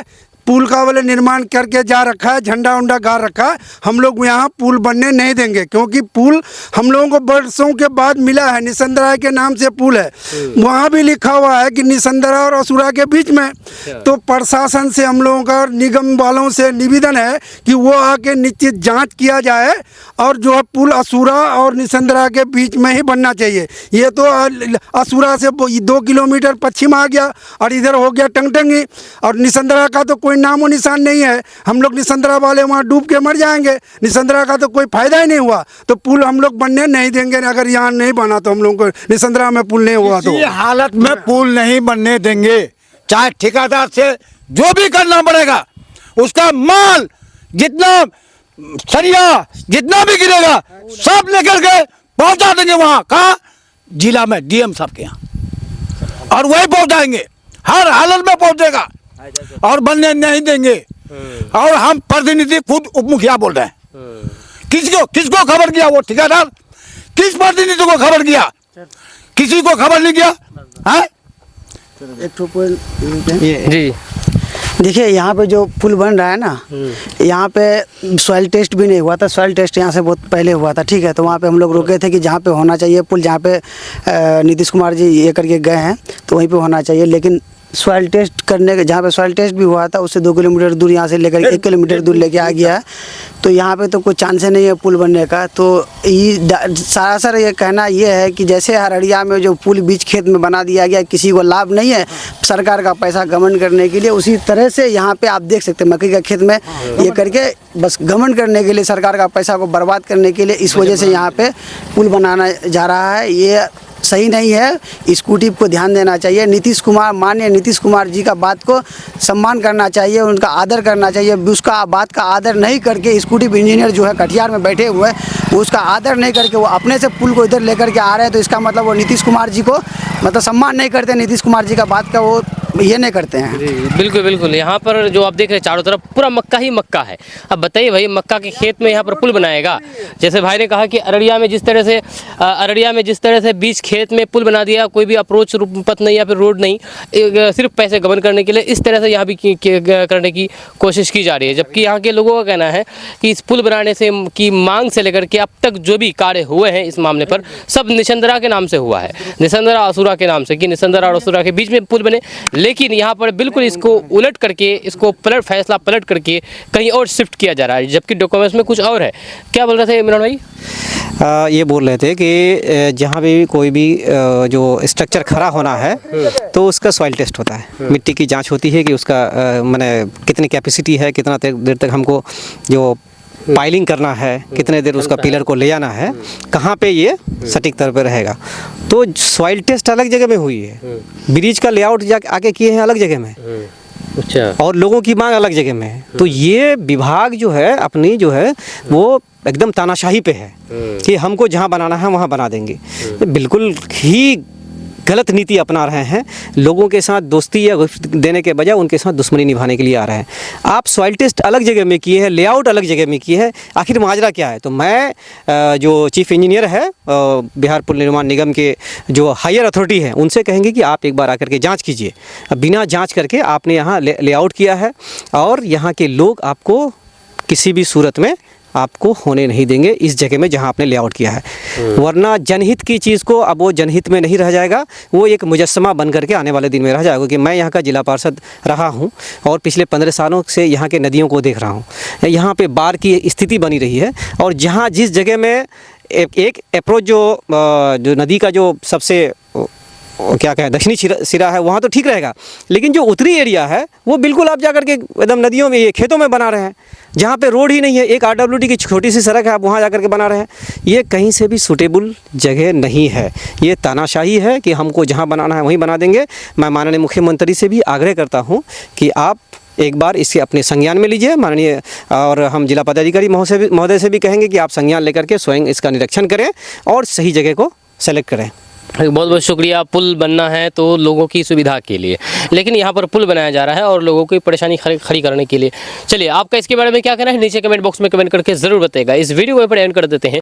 पुल का वाले निर्माण करके जा रखा है, झंडा उंडा गाड़ रखा है। हम लोग यहाँ पुल बनने नहीं देंगे क्योंकि पुल हम लोगों को बरसों के बाद मिला है, निसंदरा के नाम से पुल है। वहाँ भी लिखा हुआ है कि निसंदरा और असुरा के बीच में। तो प्रशासन से हम लोगों का, निगम वालों से निवेदन है कि वो आके निश्चित जांच किया जाए और जो है पुल असुरा और निसंदरा के बीच में ही बनना चाहिए। ये तो असुरा से 2 किलोमीटर पश्चिम आ गया और इधर हो गया टंगटंगी, और निसंदरा का तो कोई नामो निशान नहीं है। हम लोग निसंदरा वाले वहाँ डूब के मर जाएंगे, निसंदरा का तो कोई फायदा ही नहीं हुआ। तो पुल हम लोग बनने नहीं देंगे, अगर यहाँ नहीं बना तो हम लोग को निसंदरा में पुल नहीं हुआ तो हालत में पुल नहीं बनने देंगे। चाहे ठेकेदार से जो भी करना पड़ेगा, उसका माल जितना सरिया जितना भी गिरेगा सब लेकर के पहुंचा देंगे वहाँ। कहाँ? जिला में DM साहब के यहाँ, और वही पहुंचाएंगे, हर हालत में पहुंचेगा और बनने नहीं देंगे। और हम प्रतिनिधि खुद उप मुखिया बोल रहे हैं। किसको खबर किया? वो ठेकेदार किस प्रतिनिधि को खबर किया? किसी को खबर नहीं किया है? जी देखिए, यहाँ पे जो पुल बन रहा है ना, यहाँ पे सॉइल टेस्ट भी नहीं हुआ था। सॉइल टेस्ट यहाँ से बहुत पहले हुआ था, ठीक है। तो वहाँ पे हम लोग रुके थे कि जहाँ पे होना चाहिए पुल, जहाँ पे नीतीश कुमार जी ये करके गए हैं तो वहीं पे होना चाहिए। लेकिन सॉइल टेस्ट करने के, जहाँ पे सॉइल टेस्ट भी हुआ था उससे 2 किलोमीटर दूर यहाँ से लेकर 1 किलोमीटर दूर लेके आ गया है। तो यहाँ पे तो कोई चांस ही नहीं है पुल बनने का। तो ये सरासर ये कहना ये है कि जैसे अररिया में जो पुल बीच खेत में बना दिया गया, किसी को लाभ नहीं है सरकार का पैसा घमंड करने के लिए, उसी तरह से यहाँ पे आप देख सकते हैं मकई का खेत में ये करके बस घमंड करने के लिए, सरकार का पैसा को बर्बाद करने के लिए, इस वजह से यहाँ पे पुल बनाना जा रहा है। ये सही नहीं है। स्कूटी को ध्यान देना चाहिए। नीतीश कुमार, माननीय नीतीश कुमार जी का बात को सम्मान करना चाहिए, उनका आदर करना चाहिए। उसका बात का आदर नहीं करके स्कूटी इंजीनियर जो है कटिहार में बैठे हुए वो उसका आदर नहीं करके वो अपने से पुल को इधर लेकर के आ रहे हैं, तो इसका मतलब वो नीतीश कुमार जी को मतलब सम्मान नहीं करते, नीतीश कुमार जी का बात का वो ये नहीं करते हैं। बिल्कुल बिल्कुल। यहाँ पर जो आप देख रहे हैं चारों तरफ पूरा मक्का ही मक्का है। अब बताइए भाई, मक्का के खेत में यहाँ पर पुल बनाएगा? जैसे भाई ने कहा कि अररिया में जिस तरह से बीच खेत में पुल बना दिया, कोई भी अप्रोच पथ नहीं या फिर रोड नहीं, सिर्फ पैसे गबन करने के लिए इस तरह से यहाँ भी करने की कोशिश की जा रही है। जबकि यहाँ के लोगों का कहना है कि इस पुल बनाने से की मांग से लेकर के अब तक जो भी कार्य हुए हैं इस मामले पर सब निशंदरा के नाम से हुआ है, निशंदरा असुरा के नाम से, कि निशंदरा और असुरा के बीच में पुल बने। लेकिन यहाँ पर बिल्कुल इसको उलट करके, इसको फैसला पलट करके कहीं और शिफ्ट किया जा रहा है, जबकि डॉक्यूमेंट्स में कुछ और है। क्या बोल रहे थे इमरान भाई? ये बोल रहे थे कि जहाँ भी कोई भी जो स्ट्रक्चर खड़ा होना है तो उसका सॉइल टेस्ट होता है, मिट्टी की जांच होती है कि उसका माने कितनी कैपेसिटी है, कितना देर तक हमको जो पाइलिंग करना है, कितने देर उसका पिलर को ले जाना है, कहाँ पे ये सटीक तौर पे रहेगा। तो सॉइल टेस्ट अलग जगह में हुई है, ब्रिज का लेआउट आके किए हैं अलग जगह में, अच्छा, और लोगों की मांग अलग जगह में है। तो ये विभाग जो है अपनी जो है वो एकदम तानाशाही पे है कि हमको जहाँ बनाना है वहाँ बना देंगे। बिल्कुल ही गलत नीति अपना रहे हैं। लोगों के साथ दोस्ती या गिफ्ट देने के बजाय उनके साथ दुश्मनी निभाने के लिए आ रहे हैं। आप सॉइल टेस्ट अलग जगह में किए हैं, लेआउट अलग जगह में किए हैं, आखिर माजरा क्या है? तो मैं जो चीफ इंजीनियर है बिहार पुल निर्माण निगम के जो हायर अथॉरिटी है उनसे कहेंगे कि आप एक बार आकर के जाँच कीजिए। बिना जाँच करके आपने यहाँ लेआउट किया है और यहाँ के लोग आपको किसी भी सूरत में आपको होने नहीं देंगे इस जगह में जहां आपने लेआउट किया है। वरना जनहित की चीज़ को अब वो जनहित में नहीं रह जाएगा, वो एक मुजस्समा बन करके आने वाले दिन में रह जाएगा। कि मैं यहाँ का जिला पार्षद रहा हूँ और पिछले 15 सालों से यहाँ के नदियों को देख रहा हूँ। यहाँ पे बाढ़ की स्थिति बनी रही है और जहाँ जिस जगह में एक अप्रोच जो नदी का जो सबसे क्या कहें दक्षिणी सिरा है वहाँ तो ठीक रहेगा, लेकिन जो उत्तरी एरिया है वो बिल्कुल आप जाकर के एकदम नदियों में, ये खेतों में बना रहे हैं जहाँ पे रोड ही नहीं है। एक RWD की छोटी सी सड़क है, आप वहाँ जाकर के बना रहे हैं। ये कहीं से भी सूटेबल जगह नहीं है, ये तानाशाही है कि हमको जहाँ बनाना है वहीं बना देंगे। मैं माननीय मुख्यमंत्री से भी आग्रह करता हूँ कि आप एक बार इसे अपने संज्ञान में लीजिए माननीय, और हम जिला पदाधिकारी महोदय से भी कहेंगे कि आप संज्ञान लेकर के स्वयं इसका निरीक्षण करें और सही जगह को सेलेक्ट करें। बहुत बहुत शुक्रिया। पुल बनना है तो लोगों की सुविधा के लिए, लेकिन यहाँ पर पुल बनाया जा रहा है और लोगों की परेशानी खड़ी करने के लिए। चलिए, आपका इसके बारे में क्या कहना है नीचे कमेंट बॉक्स में कमेंट करके ज़रूर बताइएगा। इस वीडियो को यहाँ पर एंड कर देते हैं।